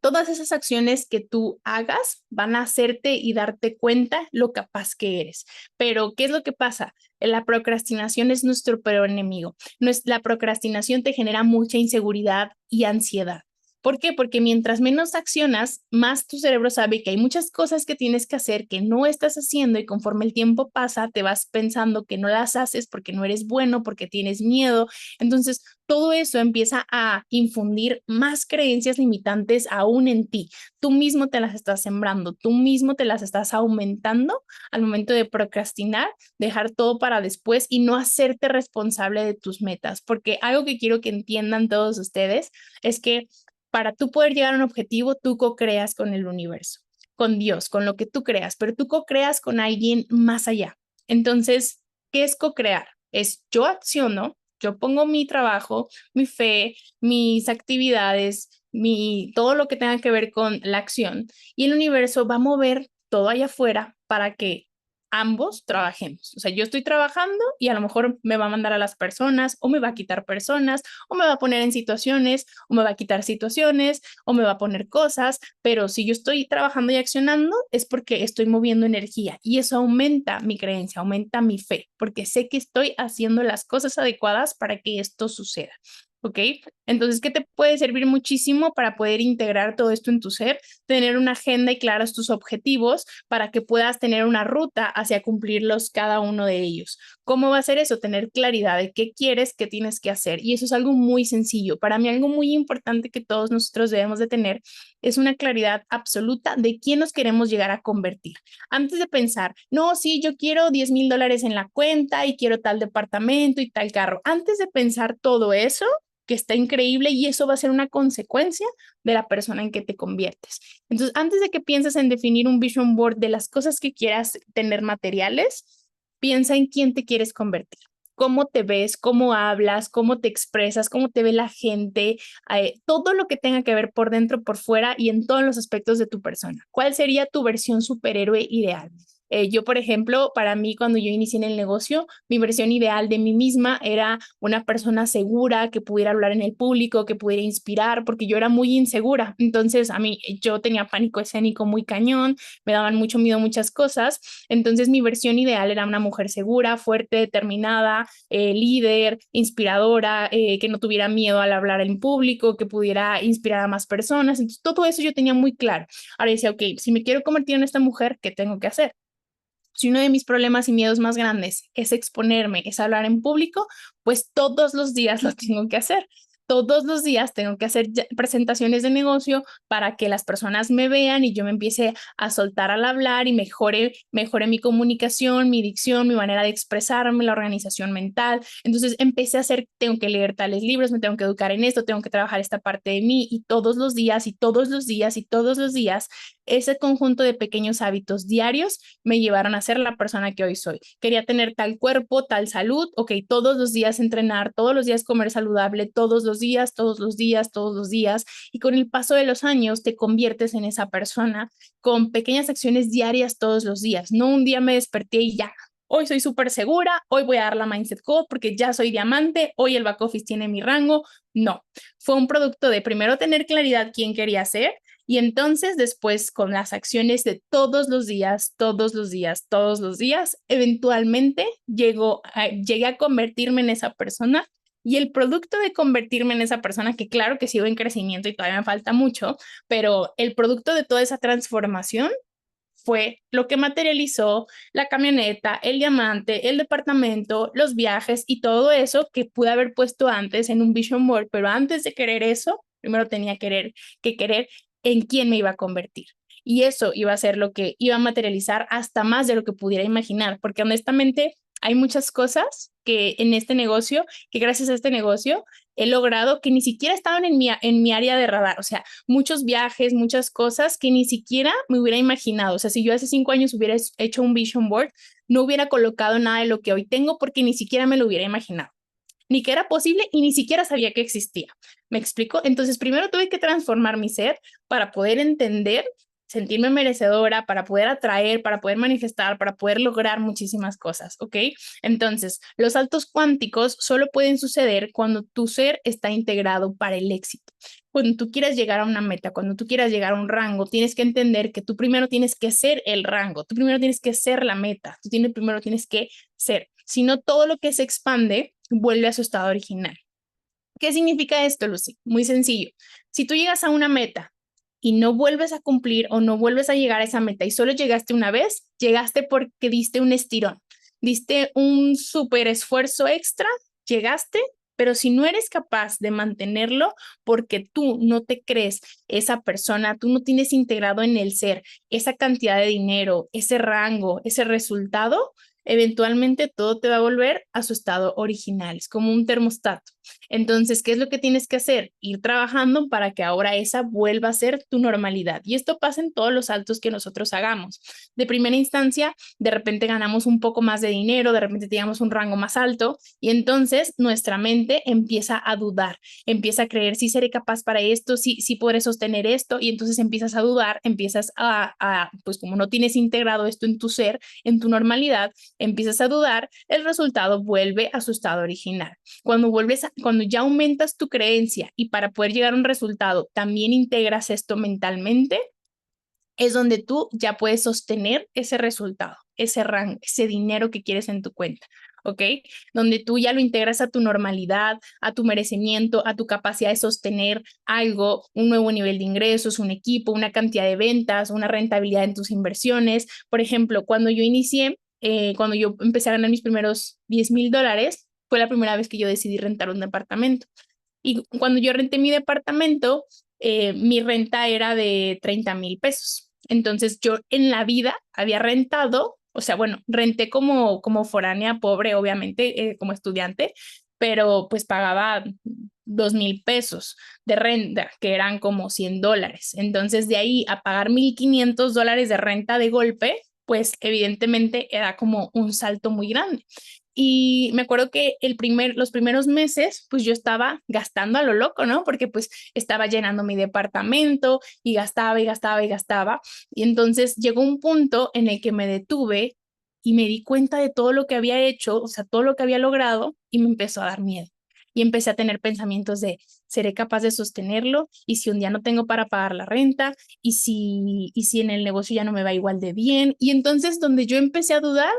Todas esas acciones que tú hagas van a hacerte y darte cuenta lo capaz que eres. Pero, ¿qué es lo que pasa? La procrastinación es nuestro peor enemigo. La procrastinación te genera mucha inseguridad y ansiedad. ¿Por qué? Porque mientras menos accionas, más tu cerebro sabe que hay muchas cosas que tienes que hacer que no estás haciendo y conforme el tiempo pasa, te vas pensando que no las haces porque no eres bueno, porque tienes miedo. Entonces, todo eso empieza a infundir más creencias limitantes aún en ti. Tú mismo te las estás sembrando, tú mismo te las estás aumentando al momento de procrastinar, dejar todo para después y no hacerte responsable de tus metas. Porque algo que quiero que entiendan todos ustedes es que para tú poder llegar a un objetivo, tú co-creas con el universo, con Dios, con lo que tú creas, pero tú co-creas con alguien más allá. Entonces, ¿qué es co-crear? Es yo acciono, yo pongo mi trabajo, mi fe, mis actividades, todo lo que tenga que ver con la acción y el universo va a mover todo allá afuera para que ambos trabajemos. O sea, yo estoy trabajando y a lo mejor me va a mandar a las personas o me va a quitar personas o me va a poner en situaciones o me va a quitar situaciones o me va a poner cosas, pero si yo estoy trabajando y accionando es porque estoy moviendo energía y eso aumenta mi creencia, aumenta mi fe, porque sé que estoy haciendo las cosas adecuadas para que esto suceda. ¿Ok? Entonces, ¿qué te puede servir muchísimo para poder integrar todo esto en tu ser? Tener una agenda y claros tus objetivos para que puedas tener una ruta hacia cumplirlos cada uno de ellos. ¿Cómo va a ser eso? Tener claridad de qué quieres, qué tienes que hacer. Y eso es algo muy sencillo. Para mí, algo muy importante que todos nosotros debemos de tener es una claridad absoluta de quién nos queremos llegar a convertir. Antes de pensar, no, sí, yo quiero $10,000 en la cuenta y quiero tal departamento y tal carro. Antes de pensar todo eso, que está increíble y eso va a ser una consecuencia de la persona en que te conviertes. Entonces, antes de que pienses en definir un vision board de las cosas que quieras tener materiales, piensa en quién te quieres convertir. Cómo te ves, cómo hablas, cómo te expresas, cómo te ve la gente, todo lo que tenga que ver por dentro, por fuera y en todos los aspectos de tu persona. ¿Cuál sería tu versión superhéroe ideal? Yo, por ejemplo, para mí, cuando yo inicié en el negocio, mi versión ideal de mí misma era una persona segura, que pudiera hablar en el público, que pudiera inspirar, porque yo era muy insegura. Entonces, yo tenía pánico escénico muy cañón, me daban mucho miedo muchas cosas. Entonces, mi versión ideal era una mujer segura, fuerte, determinada, líder, inspiradora, que no tuviera miedo al hablar en público, que pudiera inspirar a más personas. Entonces, todo eso yo tenía muy claro. Ahora decía, ok, si me quiero convertir en esta mujer, ¿qué tengo que hacer? Si uno de mis problemas y miedos más grandes es exponerme, es hablar en público, pues todos los días lo tengo que hacer. Todos los días tengo que hacer presentaciones de negocio para que las personas me vean y yo me empiece a soltar al hablar y mejore mi comunicación, mi dicción, mi manera de expresarme, la organización mental. Entonces empecé a hacer, tengo que leer tales libros, me tengo que educar en esto, tengo que trabajar esta parte de mí y todos los días y todos los días y todos los días, ese conjunto de pequeños hábitos diarios me llevaron a ser la persona que hoy soy. Quería tener tal cuerpo, tal salud, ok, todos los días entrenar, todos los días comer saludable, todos los días, todos los días, todos los días. Y con el paso de los años te conviertes en esa persona con pequeñas acciones diarias todos los días. No un día me desperté y ya. Hoy soy súper segura, hoy voy a dar la Mindset Code porque ya soy diamante, hoy el back office tiene mi rango. No, fue un producto de primero tener claridad quién quería ser y entonces después con las acciones de todos los días, todos los días, todos los días, eventualmente llegué a convertirme en esa persona y el producto de convertirme en esa persona, que claro que sigo en crecimiento y todavía me falta mucho, pero el producto de toda esa transformación fue lo que materializó la camioneta, el diamante, el departamento, los viajes y todo eso que pude haber puesto antes en un vision board, pero antes de querer eso, primero tenía que querer en quién me iba a convertir. Y eso iba a ser lo que iba a materializar hasta más de lo que pudiera imaginar, porque honestamente hay muchas cosas que en este negocio, que gracias a este negocio he logrado que ni siquiera estaban en mi área de radar. O sea, muchos viajes, muchas cosas que ni siquiera me hubiera imaginado. O sea, si yo hace 5 años hubiera hecho un vision board, no hubiera colocado nada de lo que hoy tengo porque ni siquiera me lo hubiera imaginado, ni que era posible y ni siquiera sabía que existía. ¿Me explico? Entonces, primero tuve que transformar mi ser para poder entender, sentirme merecedora, para poder atraer, para poder manifestar, para poder lograr muchísimas cosas, ¿ok? Entonces, los saltos cuánticos solo pueden suceder cuando tu ser está integrado para el éxito. Cuando tú quieras llegar a una meta, cuando tú quieras llegar a un rango, tienes que entender que tú primero tienes que ser el rango, tú primero tienes que ser la meta, primero tienes que ser. Si no, todo lo que se expande vuelve a su estado original. ¿Qué significa esto, Lucy? Muy sencillo. Si tú llegas a una meta y no vuelves a cumplir o no vuelves a llegar a esa meta y solo llegaste una vez, llegaste porque diste un estirón, diste un súper esfuerzo extra, llegaste, pero si no eres capaz de mantenerlo porque tú no te crees esa persona, tú no tienes integrado en el ser esa cantidad de dinero, ese rango, ese resultado, eventualmente todo te va a volver a su estado original. Es como un termostato. Entonces, ¿qué es lo que tienes que hacer? Ir trabajando para que ahora esa vuelva a ser tu normalidad. Y esto pasa en todos los saltos que nosotros hagamos. De primera instancia, de repente ganamos un poco más de dinero, de repente tenemos un rango más alto y entonces nuestra mente empieza a dudar, empieza a creer si seré capaz para esto, si podré sostener esto y entonces empiezas a dudar, empiezas pues como no tienes integrado esto en tu ser, en tu normalidad, empiezas a dudar, el resultado vuelve a su estado original. Cuando ya aumentas tu creencia y para poder llegar a un resultado también integras esto mentalmente, es donde tú ya puedes sostener ese resultado, ese rango, ese dinero que quieres en tu cuenta, ¿ok? Donde tú ya lo integras a tu normalidad, a tu merecimiento, a tu capacidad de sostener algo, un nuevo nivel de ingresos, un equipo, una cantidad de ventas, una rentabilidad en tus inversiones. Por ejemplo, cuando yo empecé a ganar mis primeros $10,000, fue la primera vez que yo decidí rentar un departamento. Y cuando yo renté mi departamento, mi renta era de 30,000 pesos. Entonces yo en la vida había rentado, o sea, bueno, renté como foránea pobre, obviamente, como estudiante, pero pues pagaba 2,000 pesos de renta, que eran como $100. Entonces de ahí a pagar $1,500 de renta de golpe, pues evidentemente era como un salto muy grande. Y me acuerdo que los primeros meses, pues yo estaba gastando a lo loco, ¿no? Porque pues estaba llenando mi departamento y gastaba y gastaba y gastaba. Y entonces llegó un punto en el que me detuve y me di cuenta de todo lo que había hecho, o sea, todo lo que había logrado y me empezó a dar miedo. Y empecé a tener pensamientos de, ¿seré capaz de sostenerlo? ¿Y si un día no tengo para pagar la renta? ¿Y si en el negocio ya no me va igual de bien? Y entonces donde yo empecé a dudar,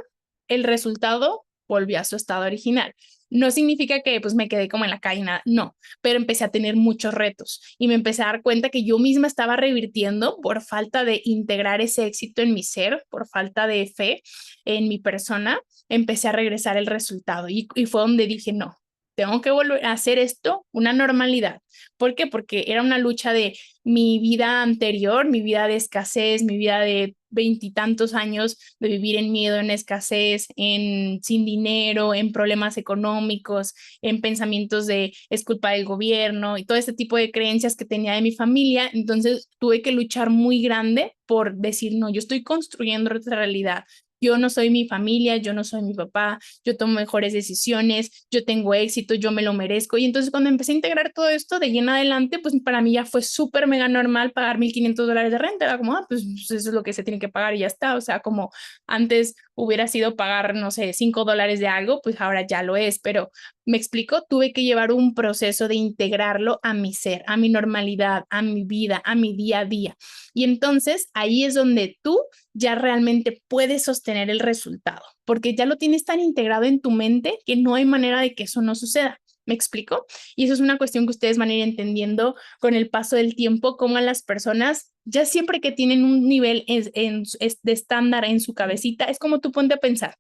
el resultado volvió a su estado original. No significa que pues me quedé como en la calle, nada, no, pero empecé a tener muchos retos y me empecé a dar cuenta que yo misma estaba revirtiendo por falta de integrar ese éxito en mi ser, por falta de fe en mi persona, empecé a regresar el resultado y fue donde dije, no, tengo que volver a hacer esto una normalidad. ¿Por qué? Porque era una lucha de mi vida anterior, mi vida de escasez, mi vida de veintitantos años de vivir en miedo, en escasez, en sin dinero, en problemas económicos, en pensamientos de es culpa del gobierno y todo este tipo de creencias que tenía de mi familia. Entonces tuve que luchar muy grande por decir, no, yo estoy construyendo otra realidad. Yo no soy mi familia, yo no soy mi papá, yo tomo mejores decisiones, yo tengo éxito, yo me lo merezco. Y entonces cuando empecé a integrar todo esto de ahí en adelante, pues para mí ya fue súper mega normal pagar $1,500 de renta. Era como, pues eso es lo que se tiene que pagar y ya está. O sea, como antes hubiera sido pagar, no sé, $5 de algo, pues ahora ya lo es. Pero me explico, tuve que llevar un proceso de integrarlo a mi ser, a mi normalidad, a mi vida, a mi día a día. Y entonces ahí es donde tú ya realmente puedes sostener el resultado, porque ya lo tienes tan integrado en tu mente que no hay manera de que eso no suceda. ¿Me explico? Y eso es una cuestión que ustedes van a ir entendiendo con el paso del tiempo, cómo a las personas, ya siempre que tienen un nivel de estándar en su cabecita, es como tú ponte a pensar.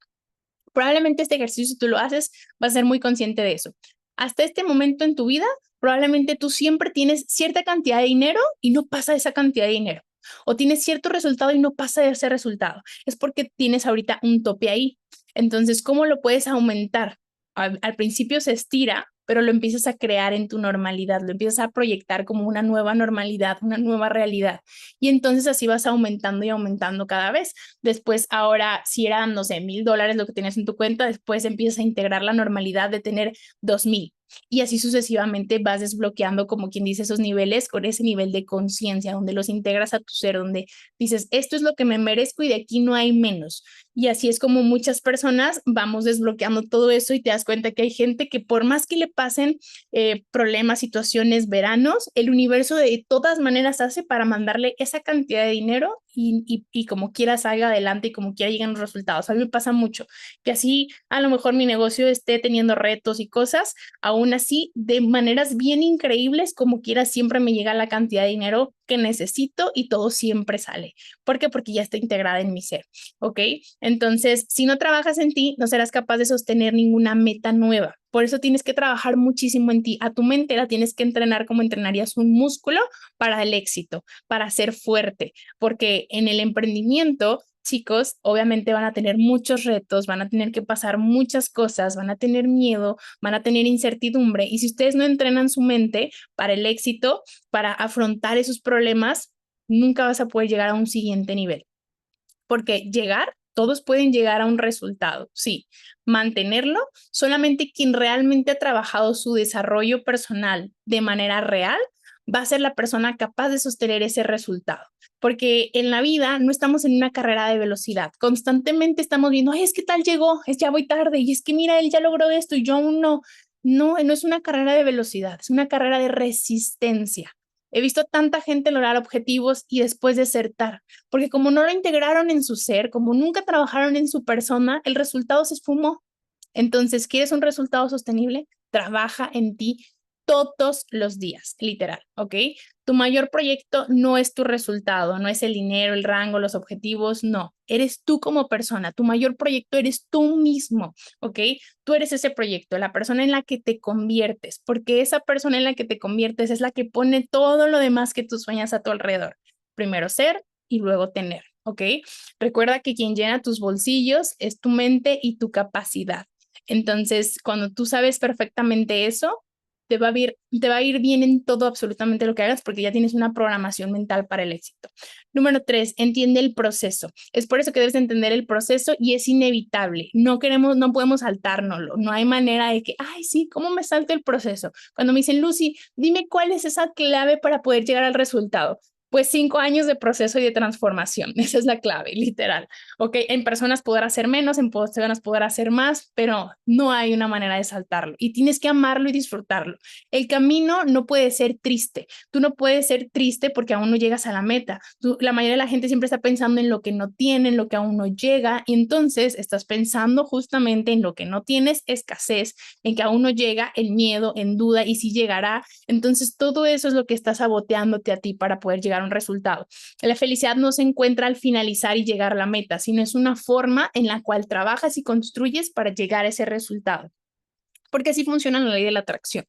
Probablemente este ejercicio, si tú lo haces, vas a ser muy consciente de eso. Hasta este momento en tu vida, probablemente tú siempre tienes cierta cantidad de dinero y no pasa esa cantidad de dinero. O tienes cierto resultado y no pasa de ese resultado. Es porque tienes ahorita un tope ahí. Entonces, ¿cómo lo puedes aumentar? Al principio se estira, pero lo empiezas a crear en tu normalidad, lo empiezas a proyectar como una nueva normalidad, una nueva realidad. Y entonces así vas aumentando y aumentando cada vez. Después, ahora, si eran, no sé, $1,000 lo que tenías en tu cuenta, después empiezas a integrar la normalidad de tener 2,000. Y así sucesivamente vas desbloqueando, como quien dice, esos niveles con ese nivel de conciencia, donde los integras a tu ser, donde dices, esto es lo que me merezco y de aquí no hay menos. Y así es como muchas personas vamos desbloqueando todo eso y te das cuenta que hay gente que por más que le pasen problemas, situaciones, veranos, el universo de todas maneras hace para mandarle esa cantidad de dinero y como quiera salga adelante y como quiera lleguen los resultados. A mí me pasa mucho que así a lo mejor mi negocio esté teniendo retos y cosas, aún así de maneras bien increíbles, como quiera siempre me llega la cantidad de dinero que necesito y todo siempre sale. ¿Por qué? Porque ya está integrada en mi ser, ¿ok? Entonces, si no trabajas en ti, no serás capaz de sostener ninguna meta nueva. Por eso tienes que trabajar muchísimo en ti. A tu mente la tienes que entrenar como entrenarías un músculo para el éxito, para ser fuerte, porque en el emprendimiento, chicos, obviamente van a tener muchos retos, van a tener que pasar muchas cosas, van a tener miedo, van a tener incertidumbre. Y si ustedes no entrenan su mente para el éxito, para afrontar esos problemas, nunca vas a poder llegar a un siguiente nivel. Porque todos pueden llegar a un resultado, sí. Mantenerlo, solamente quien realmente ha trabajado su desarrollo personal de manera real va a ser la persona capaz de sostener ese resultado. Porque en la vida no estamos en una carrera de velocidad. Constantemente estamos viendo, ay, es que tal llegó, ya voy tarde, y es que mira, él ya logró esto y yo aún no. No, no es una carrera de velocidad, es una carrera de resistencia. He visto tanta gente lograr objetivos y después desertar, porque como no lo integraron en su ser, como nunca trabajaron en su persona, el resultado se esfumó. Entonces, ¿quieres un resultado sostenible? Trabaja en ti todos los días, literal, ¿ok? Tu mayor proyecto no es tu resultado, no es el dinero, el rango, los objetivos, no. Eres tú como persona, tu mayor proyecto eres tú mismo, ¿ok? Tú eres ese proyecto, la persona en la que te conviertes, porque esa persona en la que te conviertes es la que pone todo lo demás que tú sueñas a tu alrededor. Primero ser y luego tener, ¿ok? Recuerda que quien llena tus bolsillos es tu mente y tu capacidad. Entonces, cuando tú sabes perfectamente eso, te va a ir bien en todo, absolutamente lo que hagas, porque ya tienes una programación mental para el éxito. Número 3, entiende el proceso. Es por eso que debes entender el proceso y es inevitable. No podemos saltárnoslo. No hay manera de que, ay, sí, ¿cómo me salto el proceso? Cuando me dicen, Lucy, dime cuál es esa clave para poder llegar al resultado. Pues 5 años de proceso y de transformación. Esa es la clave, literal. Ok, en personas podrás hacer menos, en personas podrás hacer más, pero no hay una manera de saltarlo y tienes que amarlo y disfrutarlo. El camino no puede ser triste. Tú no puedes ser triste porque aún no llegas a la meta. La mayoría de la gente siempre está pensando en lo que no tiene, en lo que aún no llega, y entonces estás pensando justamente en lo que no tienes, escasez, en que aún no llega, el miedo, en duda y si llegará. Entonces todo eso es lo que está saboteándote a ti para poder llegar a un resultado. La felicidad no se encuentra al finalizar y llegar a la meta, sino es una forma en la cual trabajas y construyes para llegar a ese resultado. Porque así funciona la ley de la atracción.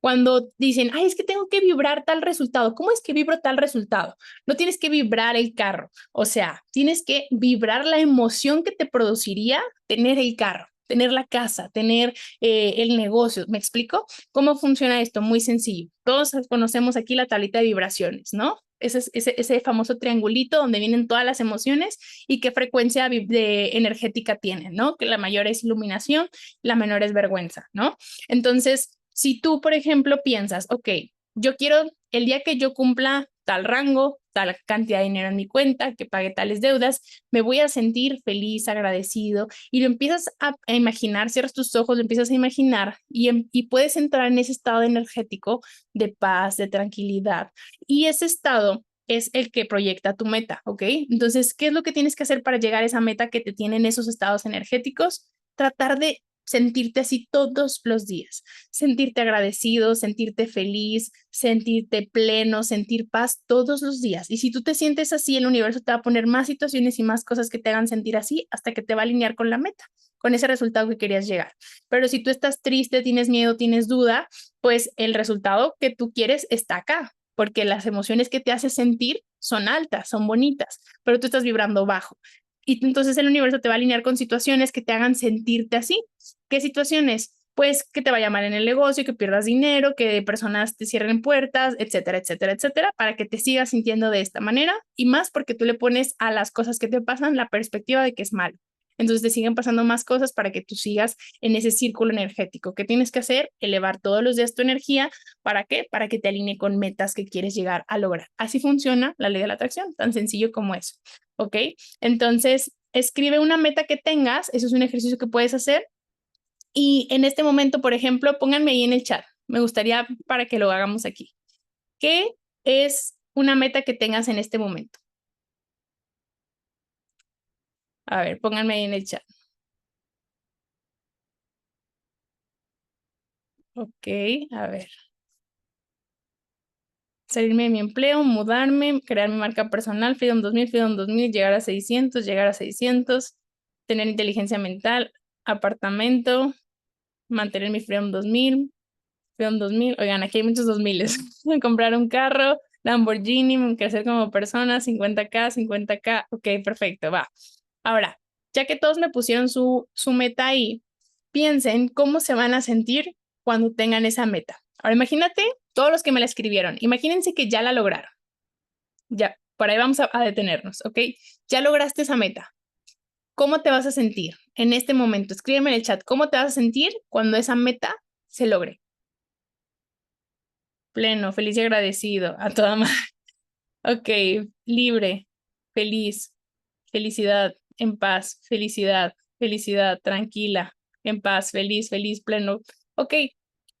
Cuando dicen, ay, es que tengo que vibrar tal resultado. ¿Cómo es que vibro tal resultado? No tienes que vibrar el carro. O sea, tienes que vibrar la emoción que te produciría tener el carro, tener la casa, tener el negocio. ¿Me explico? ¿Cómo funciona esto? Muy sencillo. Todos conocemos aquí la tablita de vibraciones, ¿no? Ese famoso triangulito donde vienen todas las emociones y qué frecuencia energética tienen, ¿no? Que la mayor es iluminación, la menor es vergüenza, ¿no? Entonces, si tú, por ejemplo, piensas, ok, yo quiero el día que yo cumpla tal rango, tal cantidad de dinero en mi cuenta, que pague tales deudas, me voy a sentir feliz, agradecido, y lo empiezas a imaginar, cierras tus ojos, lo empiezas a imaginar y puedes entrar en ese estado energético de paz, de tranquilidad. Y ese estado es el que proyecta tu meta, ¿ok? Entonces, ¿qué es lo que tienes que hacer para llegar a esa meta que te tienen esos estados energéticos? Tratar de sentirte así todos los días, sentirte agradecido, sentirte feliz, sentirte pleno, sentir paz todos los días. Y si tú te sientes así, el universo te va a poner más situaciones y más cosas que te hagan sentir así hasta que te va a alinear con la meta, con ese resultado que querías llegar. Pero si tú estás triste, tienes miedo, tienes duda, pues el resultado que tú quieres está acá, porque las emociones que te hace sentir son altas, son bonitas, pero tú estás vibrando bajo. Y entonces el universo te va a alinear con situaciones que te hagan sentirte así. ¿Qué situaciones? Pues que te vaya mal en el negocio, que pierdas dinero, que personas te cierren puertas, etcétera, etcétera, etcétera, para que te sigas sintiendo de esta manera y más porque tú le pones a las cosas que te pasan la perspectiva de que es malo. Entonces te siguen pasando más cosas para que tú sigas en ese círculo energético. ¿Qué tienes que hacer? Elevar todos los días tu energía. ¿Para qué? Para que te alinee con metas que quieres llegar a lograr. Así funciona la ley de la atracción, tan sencillo como eso. ¿Ok? Entonces, escribe una meta que tengas. Eso es un ejercicio que puedes hacer. Y en este momento, por ejemplo, pónganme ahí en el chat. Me gustaría para que lo hagamos aquí. ¿Qué es una meta que tengas en este momento? A ver, pónganme ahí en el chat. Ok, a ver. Salirme de mi empleo, mudarme, crear mi marca personal, Freedom 2000, llegar a 600, tener inteligencia mental, apartamento, mantener mi Freedom 2000. Oigan, aquí hay muchos 2000. Comprar un carro, Lamborghini, crecer como persona, 50K. Ok, perfecto, va. Ahora, ya que todos me pusieron su meta ahí, piensen cómo se van a sentir cuando tengan esa meta. Ahora, imagínate todos los que me la escribieron. Imagínense que ya la lograron. Ya, por ahí vamos a detenernos, ¿ok? Ya lograste esa meta. ¿Cómo te vas a sentir en este momento? Escríbeme en el chat, ¿cómo te vas a sentir cuando esa meta se logre? Pleno, feliz y agradecido, a toda madre. Ok, libre, feliz, felicidad, en paz, felicidad, tranquila, en paz, feliz, pleno. Ok,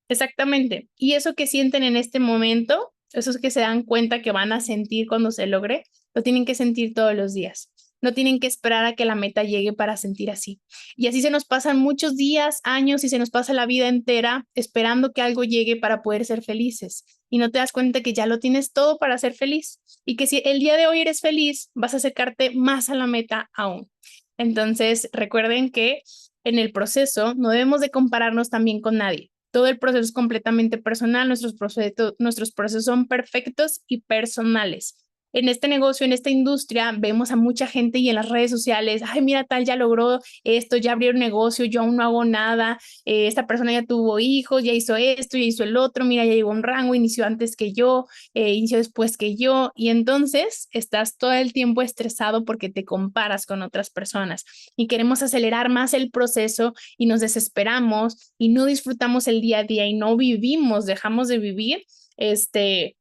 exactamente. Y eso que sienten en este momento, esos que se dan cuenta que van a sentir cuando se logre, lo tienen que sentir todos los días. No tienen que esperar a que la meta llegue para sentir así. Y así se nos pasan muchos días, años y se nos pasa la vida entera esperando que algo llegue para poder ser felices. Y no te das cuenta que ya lo tienes todo para ser feliz y que si el día de hoy eres feliz, vas a acercarte más a la meta aún. Entonces, recuerden que en el proceso no debemos de compararnos también con nadie. Todo el proceso es completamente personal, nuestros procesos son perfectos y personales. en este negocio, en esta industria, vemos a mucha gente y en las redes sociales, ay, mira, tal ya logró esto, ya abrió un negocio, yo aún no hago nada, esta persona ya tuvo hijos, ya hizo esto, ya hizo el otro, mira, ya llegó a un rango, inició antes que yo, inició después que yo, y entonces estás todo el tiempo estresado porque te comparas con otras personas y queremos acelerar más el proceso y nos desesperamos y no disfrutamos el día a día y no vivimos, dejamos de vivir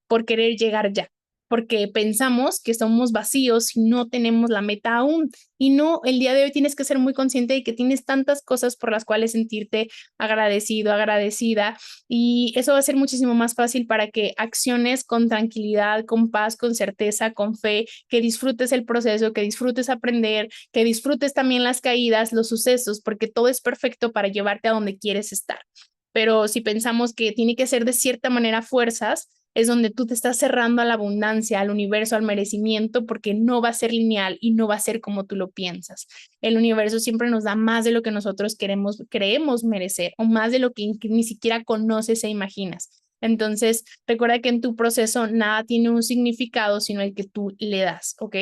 por querer llegar ya, porque pensamos que somos vacíos si no tenemos la meta aún. Y no, el día de hoy tienes que ser muy consciente de que tienes tantas cosas por las cuales sentirte agradecido, agradecida, y eso va a ser muchísimo más fácil para que acciones con tranquilidad, con paz, con certeza, con fe, que disfrutes el proceso, que disfrutes aprender, que disfrutes también las caídas, los sucesos, porque todo es perfecto para llevarte a donde quieres estar. Pero si pensamos que tiene que ser de cierta manera fuerzas, es donde tú te estás cerrando a la abundancia, al universo, al merecimiento, porque no va a ser lineal y no va a ser como tú lo piensas. El universo siempre nos da más de lo que nosotros creemos merecer, o más de lo que ni siquiera conoces e imaginas. Entonces, recuerda que en tu proceso nada tiene un significado, sino el que tú le das, ¿ok?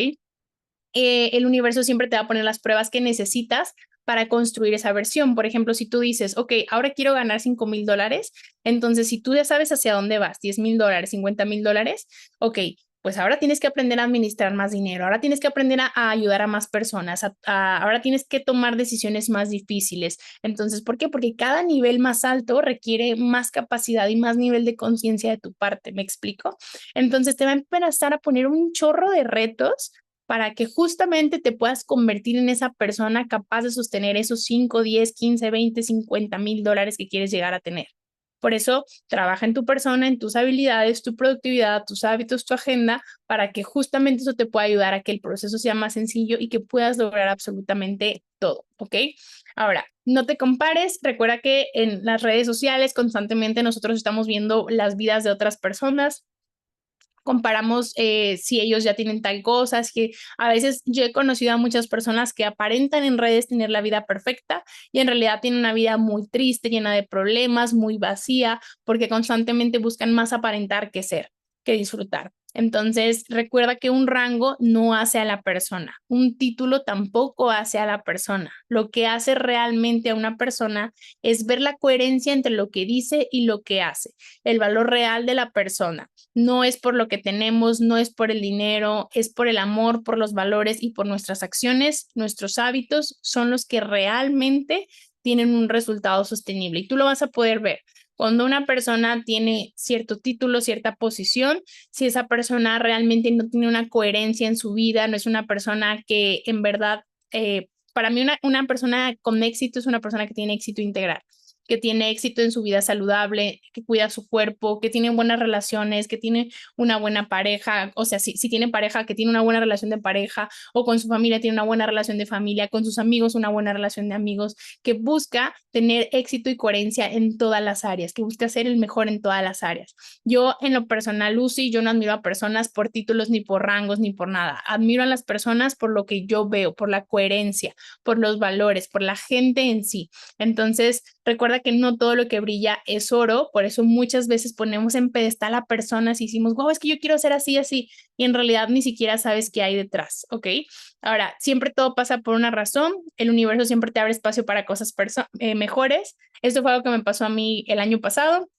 El universo siempre te va a poner las pruebas que necesitas para construir esa versión. Por ejemplo, si tú dices, ok, ahora quiero ganar $5,000, entonces si tú ya sabes hacia dónde vas, $10,000, $50,000, ok, pues ahora tienes que aprender a administrar más dinero, ahora tienes que aprender a ayudar a más personas, ahora tienes que tomar decisiones más difíciles. Entonces, ¿por qué? Porque cada nivel más alto requiere más capacidad y más nivel de conciencia de tu parte, ¿me explico? Entonces te va a empezar a poner un chorro de retos para que justamente te puedas convertir en esa persona capaz de sostener esos 5, 10, 15, 20, $50,000 que quieres llegar a tener. Por eso, trabaja en tu persona, en tus habilidades, tu productividad, tus hábitos, tu agenda, para que justamente eso te pueda ayudar a que el proceso sea más sencillo y que puedas lograr absolutamente todo, ¿ok? Ahora, no te compares. Recuerda que en las redes sociales constantemente nosotros estamos viendo las vidas de otras personas, comparamos si ellos ya tienen tal cosa. Es que a veces yo he conocido a muchas personas que aparentan en redes tener la vida perfecta y en realidad tienen una vida muy triste, llena de problemas, muy vacía, porque constantemente buscan más aparentar que ser, que disfrutar. Entonces, recuerda que un rango no hace a la persona, un título tampoco hace a la persona. Lo que hace realmente a una persona es ver la coherencia entre lo que dice y lo que hace, el valor real de la persona. No es por lo que tenemos, no es por el dinero, es por el amor, por los valores y por nuestras acciones. Nuestros hábitos son los que realmente tienen un resultado sostenible y tú lo vas a poder ver. Cuando una persona tiene cierto título, cierta posición, si esa persona realmente no tiene una coherencia en su vida, no es una persona que en verdad, para mí una persona con éxito es una persona que tiene éxito integral, que tiene éxito en su vida saludable, que cuida su cuerpo, que tiene buenas relaciones, que tiene una buena pareja, o sea, si tiene pareja, que tiene una buena relación de pareja, o con su familia tiene una buena relación de familia, con sus amigos una buena relación de amigos, que busca tener éxito y coherencia en todas las áreas, que busca ser el mejor en todas las áreas. Yo en lo personal, Lucy, yo no admiro a personas por títulos, ni por rangos, ni por nada. Admiro a las personas por lo que yo veo, por la coherencia, por los valores, por la gente en sí. Entonces, recuerda que no todo lo que brilla es oro, por eso muchas veces ponemos en pedestal a personas y decimos, wow, es que yo quiero ser así, así, y en realidad ni siquiera sabes qué hay detrás, ¿ok? Ahora, siempre todo pasa por una razón, el universo siempre te abre espacio para cosas mejores. Esto fue algo que me pasó a mí el año pasado.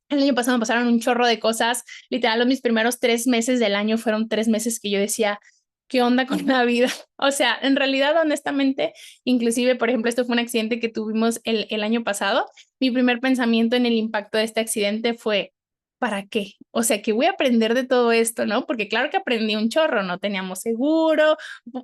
El año pasado me pasaron un chorro de cosas, literal, mis primeros 3 meses del año fueron 3 meses que yo decía, ¿qué onda con la vida? O sea, en realidad, honestamente, inclusive, por ejemplo, esto fue un accidente que tuvimos el año pasado. Mi primer pensamiento en el impacto de este accidente fue, ¿para qué? O sea, ¿qué voy a aprender de todo esto, no? Porque claro que aprendí un chorro, no teníamos seguro,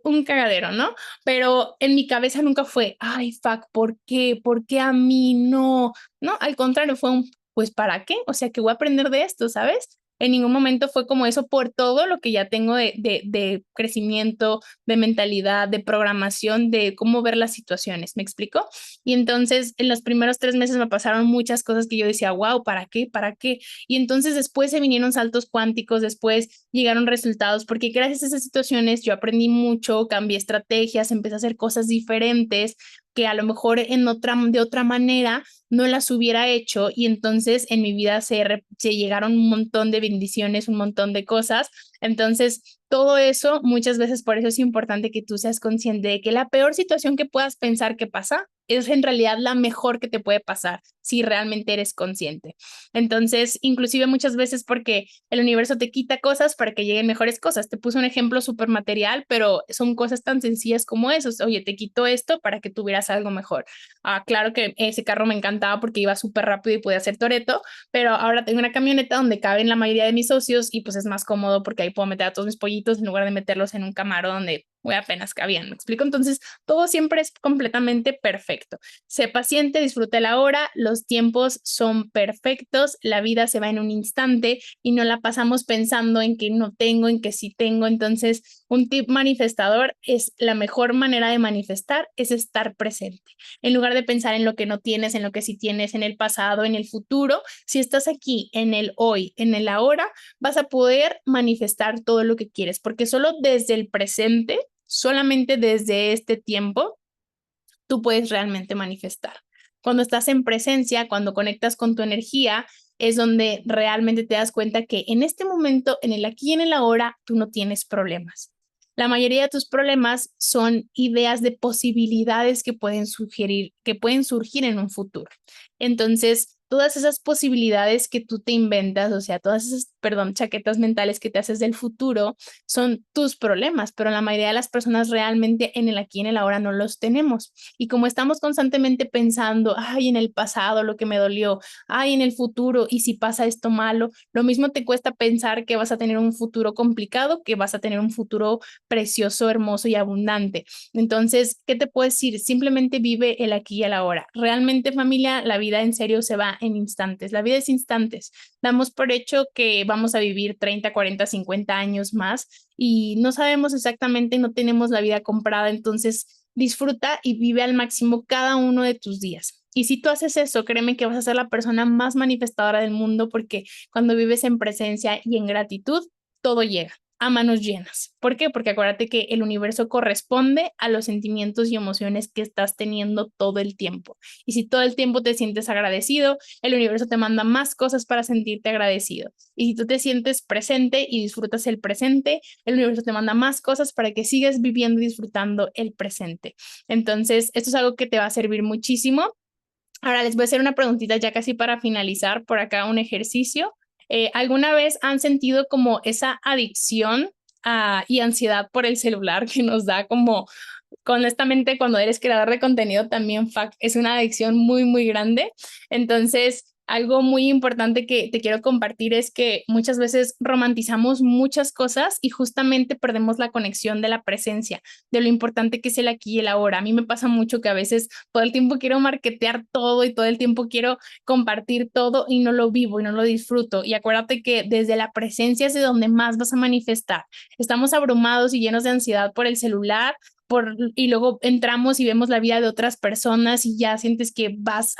un cagadero, ¿no? Pero en mi cabeza nunca fue, ay, fuck, ¿por qué? ¿Por qué a mí no? No, al contrario, fue un, pues, ¿para qué? O sea, ¿qué voy a aprender de esto, sabes? En ningún momento fue como eso por todo lo que ya tengo de crecimiento, de mentalidad, de programación, de cómo ver las situaciones, ¿me explico? Y entonces en los primeros 3 meses me pasaron muchas cosas que yo decía, wow, ¿para qué? ¿Para qué? Y entonces después se vinieron saltos cuánticos, después llegaron resultados, porque gracias a esas situaciones yo aprendí mucho, cambié estrategias, empecé a hacer cosas diferentes, que a lo mejor de otra manera no las hubiera hecho y entonces en mi vida se llegaron un montón de bendiciones, un montón de cosas. Entonces, todo eso, muchas veces por eso es importante que tú seas consciente de que la peor situación que puedas pensar que pasa es en realidad la mejor que te puede pasar si realmente eres consciente. Entonces, inclusive muchas veces porque el universo te quita cosas para que lleguen mejores cosas. Te puse un ejemplo súper material, pero son cosas tan sencillas como eso. Oye, te quito esto para que tuvieras algo mejor. Claro que ese carro me encantaba porque iba súper rápido y podía hacer Toretto, pero ahora tengo una camioneta donde caben la mayoría de mis socios y pues es más cómodo porque ahí puedo meter a todos mis pollitos en lugar de meterlos en un Camaro donde muy apenas cabían. ¿Me explico? Entonces, todo siempre es completamente perfecto. Sé paciente, disfruta la hora, los tiempos son perfectos, la vida se va en un instante y no la pasamos pensando en que no tengo, en que sí tengo. Entonces, un tip manifestador es la mejor manera de manifestar, es estar presente. En lugar de pensar en lo que no tienes, en lo que sí tienes, en el pasado, en el futuro, si estás aquí, en el hoy, en el ahora, vas a poder manifestar todo lo que quieres, porque solo desde el presente, solamente desde este tiempo, tú puedes realmente manifestar. Cuando estás en presencia, cuando conectas con tu energía, es donde realmente te das cuenta que en este momento, en el aquí y en el ahora, tú no tienes problemas. La mayoría de tus problemas son ideas de posibilidades que pueden surgir en un futuro. Entonces, todas esas posibilidades que tú te inventas, o sea, todas esas, perdón, chaquetas mentales que te haces del futuro, son tus problemas, pero la mayoría de las personas realmente en el aquí y en el ahora no los tenemos. Y como estamos constantemente pensando, ay, en el pasado lo que me dolió, ay, en el futuro, y si pasa esto malo, lo mismo te cuesta pensar que vas a tener un futuro complicado, que vas a tener un futuro precioso, hermoso y abundante. Entonces, ¿qué te puedo decir? Simplemente vive el aquí y el ahora. Realmente, familia, la vida en serio se va en instantes. La vida es instantes. Damos por hecho que vamos a vivir 30, 40, 50 años más y no sabemos exactamente, no tenemos la vida comprada, entonces disfruta y vive al máximo cada uno de tus días. Y si tú haces eso, créeme que vas a ser la persona más manifestadora del mundo porque cuando vives en presencia y en gratitud, todo llega a manos llenas. ¿Por qué? Porque acuérdate que el universo corresponde a los sentimientos y emociones que estás teniendo todo el tiempo. Y si todo el tiempo te sientes agradecido, el universo te manda más cosas para sentirte agradecido. Y si tú te sientes presente y disfrutas el presente, el universo te manda más cosas para que sigas viviendo y disfrutando el presente. Entonces, esto es algo que te va a servir muchísimo. Ahora les voy a hacer una preguntita ya casi para finalizar por acá un ejercicio. ¿Alguna vez han sentido como esa adicción y ansiedad por el celular que nos da como, honestamente, cuando eres creador de contenido también es una adicción muy, muy grande? Entonces, algo muy importante que te quiero compartir es que muchas veces romantizamos muchas cosas y justamente perdemos la conexión de la presencia, de lo importante que es el aquí y el ahora. A mí me pasa mucho que a veces todo el tiempo quiero marketear todo y todo el tiempo quiero compartir todo y no lo vivo y no lo disfruto. Y acuérdate que desde la presencia es de donde más vas a manifestar. Estamos abrumados y llenos de ansiedad por el celular, y luego entramos y vemos la vida de otras personas y ya sientes que vas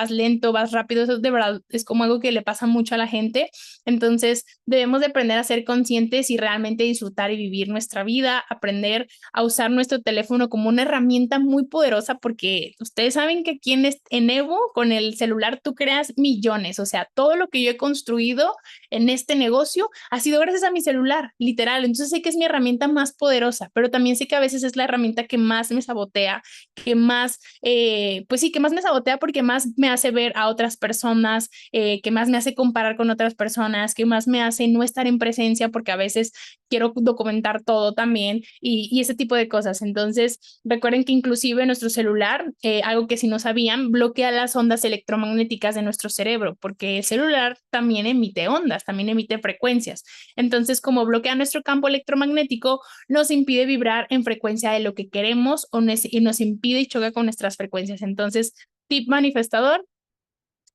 lento, vas rápido. Eso de verdad es como algo que le pasa mucho a la gente. Entonces debemos de aprender a ser conscientes y realmente disfrutar y vivir nuestra vida, aprender a usar nuestro teléfono como una herramienta muy poderosa, porque ustedes saben que aquí en Evo, con el celular, tú creas millones. O sea, todo lo que yo he construido en este negocio ha sido gracias a mi celular, literal. Entonces sé que es mi herramienta más poderosa, pero también sé que a veces es la herramienta que más me sabotea, que más, pues sí, que más me sabotea porque más me hace ver a otras personas, que más me hace comparar con otras personas, que más me hace no estar en presencia porque a veces quiero documentar todo también y ese tipo de cosas. Entonces, recuerden que inclusive nuestro celular, algo que si no sabían, bloquea las ondas electromagnéticas de nuestro cerebro, porque el celular también emite ondas, también emite frecuencias. Entonces, como bloquea nuestro campo electromagnético, nos impide vibrar en frecuencia de lo que queremos y nos impide y choca con nuestras frecuencias. Entonces, tip manifestador: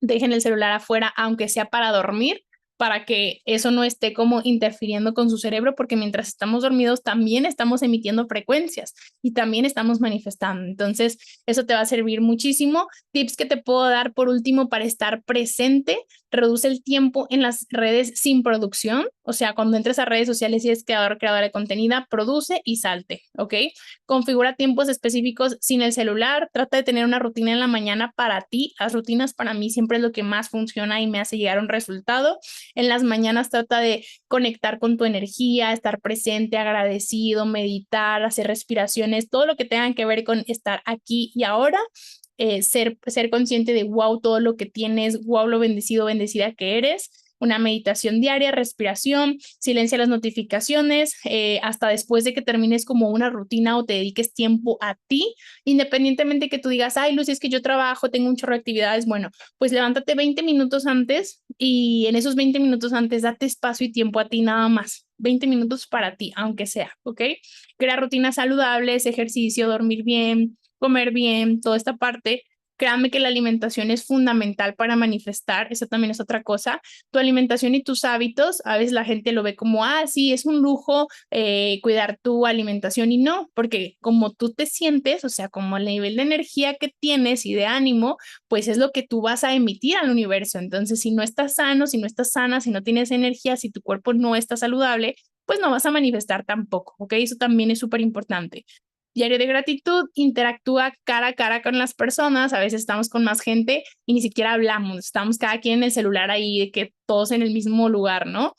dejen el celular afuera, aunque sea para dormir, para que eso no esté como interfiriendo con su cerebro, porque mientras estamos dormidos también estamos emitiendo frecuencias y también estamos manifestando. Entonces, eso te va a servir muchísimo. Tips que te puedo dar por último para estar presente: reduce el tiempo en las redes sin producción. O sea, cuando entres a redes sociales y eres creador de contenido, produce y salte, ¿ok? Configura tiempos específicos sin el celular. Trata de tener una rutina en la mañana para ti. Las rutinas para mí siempre es lo que más funciona y me hace llegar a un resultado. En las mañanas trata de conectar con tu energía, estar presente, agradecido, meditar, hacer respiraciones, todo lo que tenga que ver con estar aquí y ahora. Ser consciente de wow, todo lo que tienes, wow, lo bendecido, bendecida que eres. Una meditación diaria, respiración, silencia las notificaciones, hasta después de que termines como una rutina o te dediques tiempo a ti, independientemente que tú digas, ay, Lucy, es que yo trabajo, tengo un chorro de actividades. Bueno, pues levántate 20 minutos antes y en esos 20 minutos antes date espacio y tiempo a ti nada más. 20 minutos para ti, aunque sea, ¿ok? Crea rutinas saludables, ejercicio, dormir bien, comer bien, toda esta parte. Créanme que la alimentación es fundamental para manifestar. Eso también es otra cosa. Tu alimentación y tus hábitos, a veces la gente lo ve como, ah, sí, es un lujo cuidar tu alimentación, y no, porque como tú te sientes, o sea, como el nivel de energía que tienes y de ánimo, pues es lo que tú vas a emitir al universo. Entonces, si no estás sano, si no estás sana, si no tienes energía, si tu cuerpo no está saludable, pues no vas a manifestar tampoco, ¿ok? Eso también es súper importante. Diario de gratitud: interactúa cara a cara con las personas. A veces estamos con más gente y ni siquiera hablamos, estamos cada quien en el celular ahí, de que todos en el mismo lugar, ¿no?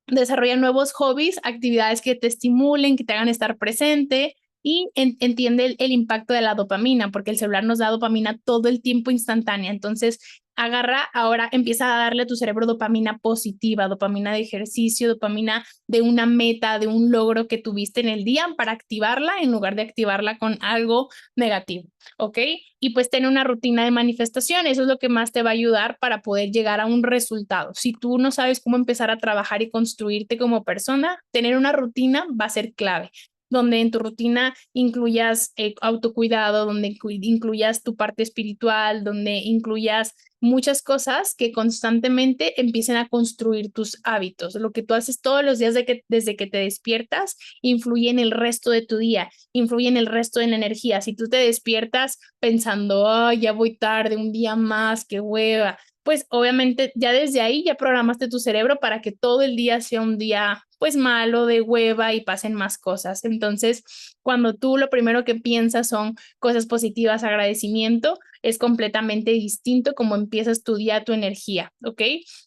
Desarrolla nuevos hobbies, actividades que te estimulen, que te hagan estar presente, y entiende el impacto de la dopamina, porque el celular nos da dopamina todo el tiempo instantánea. Entonces, ahora empieza a darle a tu cerebro dopamina positiva, dopamina de ejercicio, dopamina de una meta, de un logro que tuviste en el día, para activarla en lugar de activarla con algo negativo, ¿ok? Y pues tener una rutina de manifestación, eso es lo que más te va a ayudar para poder llegar a un resultado. Si tú no sabes cómo empezar a trabajar y construirte como persona, tener una rutina va a ser clave, donde en tu rutina incluyas autocuidado, donde incluyas tu parte espiritual, donde incluyas muchas cosas que constantemente empiecen a construir tus hábitos. Lo que tú haces todos los días desde que te despiertas influye en el resto de tu día, influye en el resto de la energía. Si tú te despiertas pensando, oh, ya voy tarde, un día más, qué hueva, pues obviamente ya desde ahí ya programaste tu cerebro para que todo el día sea un día pues malo, de hueva, y pasen más cosas. Entonces, cuando tú lo primero que piensas son cosas positivas, agradecimiento, es completamente distinto como empiezas tu día, tu energía, ¿ok?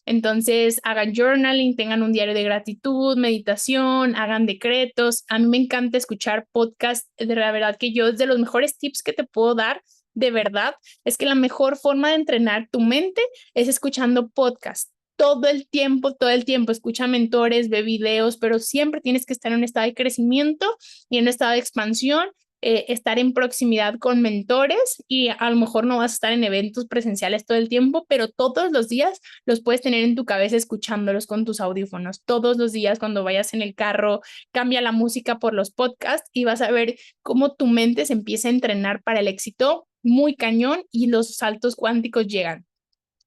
Entonces, hagan journaling, tengan un diario de gratitud, meditación, hagan decretos. A mí me encanta escuchar podcasts. De la verdad que yo, es de los mejores tips que te puedo dar, de verdad, es que la mejor forma de entrenar tu mente es escuchando podcasts. Todo el tiempo, escucha mentores, ve videos, pero siempre tienes que estar en un estado de crecimiento y en un estado de expansión, estar en proximidad con mentores, y a lo mejor no vas a estar en eventos presenciales todo el tiempo, pero todos los días los puedes tener en tu cabeza escuchándolos con tus audífonos. Todos los días cuando vayas en el carro, cambia la música por los podcasts y vas a ver cómo tu mente se empieza a entrenar para el éxito muy cañón y los saltos cuánticos llegan.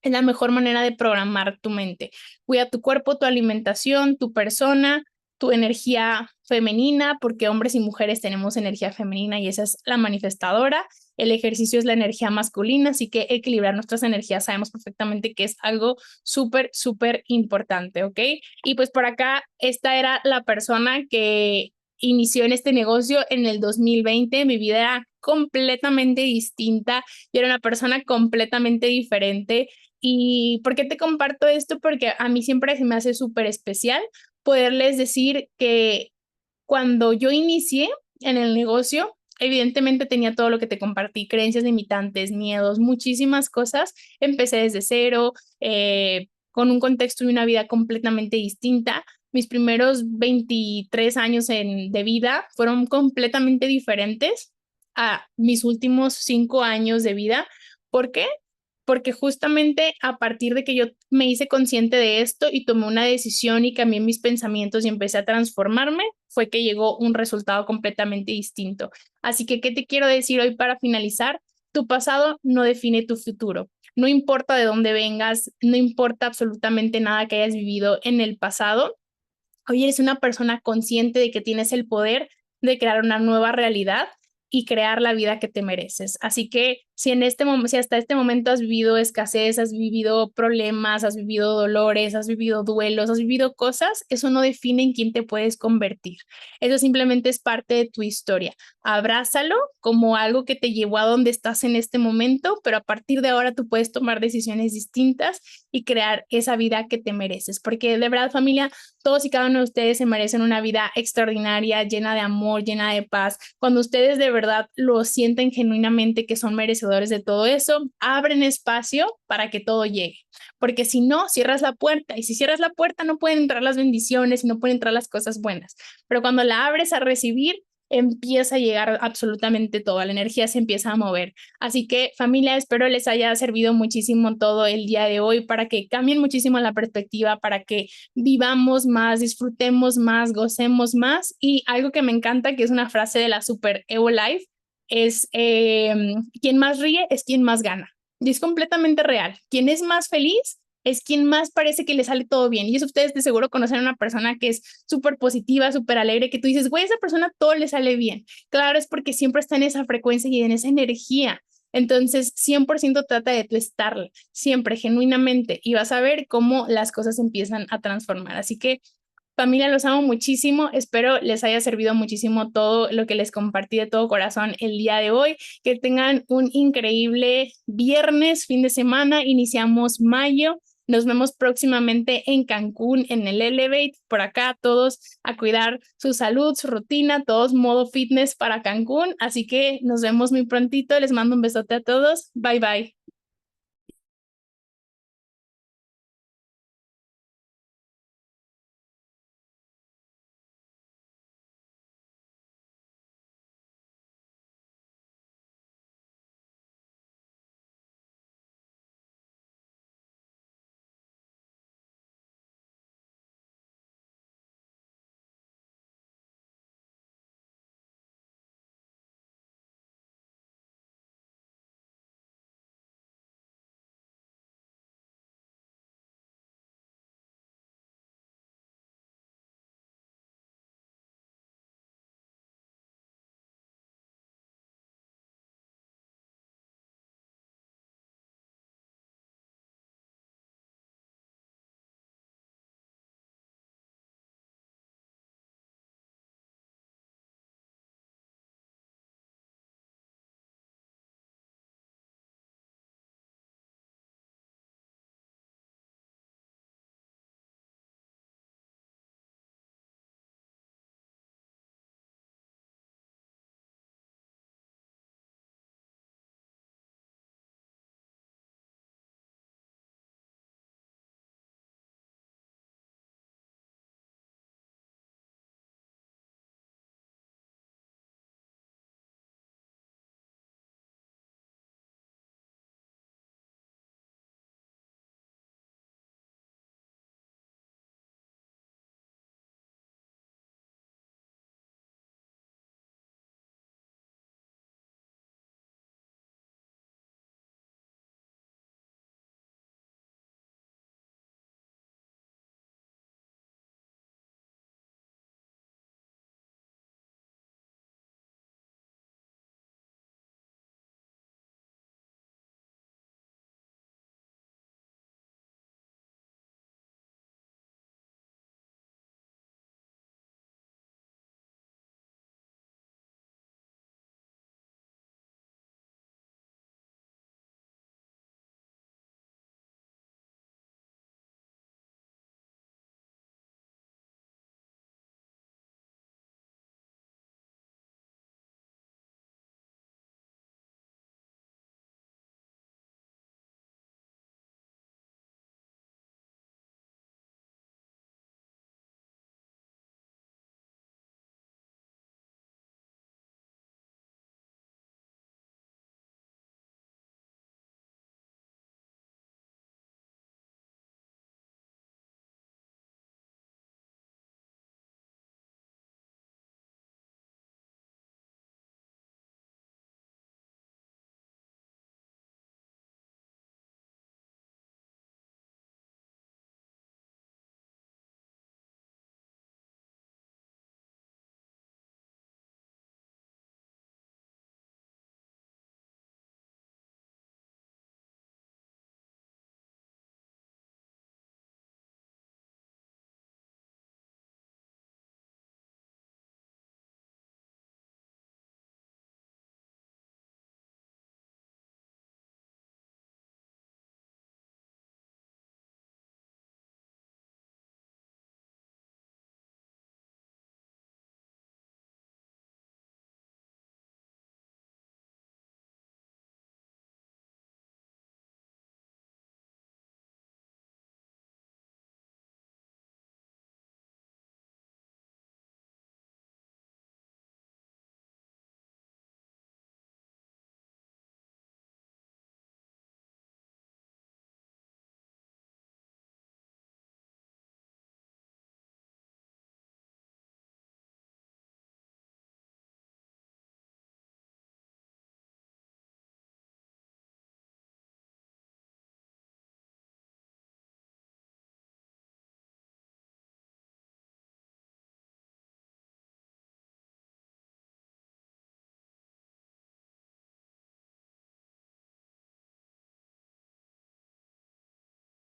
Es la mejor manera de programar tu mente. Cuida tu cuerpo, tu alimentación, tu persona, tu energía femenina, porque hombres y mujeres tenemos energía femenina y esa es la manifestadora. El ejercicio es la energía masculina, así que equilibrar nuestras energías sabemos perfectamente que es algo súper, súper importante, ¿ok? Y pues por acá, esta era la persona que inició en este negocio en el 2020. Mi vida era completamente distinta. Yo era una persona completamente diferente. ¿Y por qué te comparto esto? Porque a mí siempre se me hace súper especial poderles decir que cuando yo inicié en el negocio, evidentemente tenía todo lo que te compartí: creencias limitantes, miedos, muchísimas cosas. Empecé desde cero, con un contexto y una vida completamente distinta. Mis primeros 23 años de vida fueron completamente diferentes a mis últimos 5 años de vida. ¿Por qué? Porque justamente a partir de que yo me hice consciente de esto y tomé una decisión y cambié mis pensamientos y empecé a transformarme, fue que llegó un resultado completamente distinto. Así que, ¿qué te quiero decir hoy para finalizar? Tu pasado no define tu futuro. no importa de dónde vengas, no importa absolutamente nada que hayas vivido en el pasado. Hoy eres una persona consciente de que tienes el poder de crear una nueva realidad y crear la vida que te mereces. Así que si en este momento, si hasta este momento has vivido escasez, has vivido problemas, has vivido dolores, has vivido duelos, has vivido cosas, eso no define en quién te puedes convertir. Eso simplemente es parte de tu historia. Abrázalo como algo que te llevó a donde estás en este momento, pero a partir de ahora tú puedes tomar decisiones distintas y crear esa vida que te mereces. Porque de verdad, familia, todos y cada uno de ustedes se merecen una vida extraordinaria, llena de amor, llena de paz. Cuando ustedes de verdad lo sienten genuinamente que son merecedores de todo eso, abren espacio para que todo llegue. Porque si no, cierras la puerta y si cierras la puerta no pueden entrar las bendiciones y no pueden entrar las cosas buenas. Pero cuando la abres a recibir, empieza a llegar absolutamente todo, la energía se empieza a mover. Así que familia, espero les haya servido muchísimo todo el día de hoy para que cambien muchísimo la perspectiva, para que vivamos más, disfrutemos más, gocemos más. Y algo que me encanta, que es una frase de la Super Evo Life, es quien más ríe es quien más gana. Y es completamente real. Quien es más feliz es quien más parece que le sale todo bien. Y eso ustedes de seguro conocen a una persona que es súper positiva, súper alegre, que tú dices, güey, esa persona todo le sale bien. Claro, es porque siempre está en esa frecuencia y en esa energía. Entonces, 100% trata de tú estar siempre, genuinamente, y vas a ver cómo las cosas empiezan a transformar. Así que, familia, los amo muchísimo. Espero les haya servido muchísimo todo lo que les compartí de todo corazón el día de hoy. Que tengan un increíble viernes, fin de semana. Iniciamos mayo. Nos vemos próximamente en Cancún, en el Elevate. Por acá, todos a cuidar su salud, su rutina, todos modo fitness para Cancún. Así que nos vemos muy prontito. Les mando un besote a todos. Bye, bye.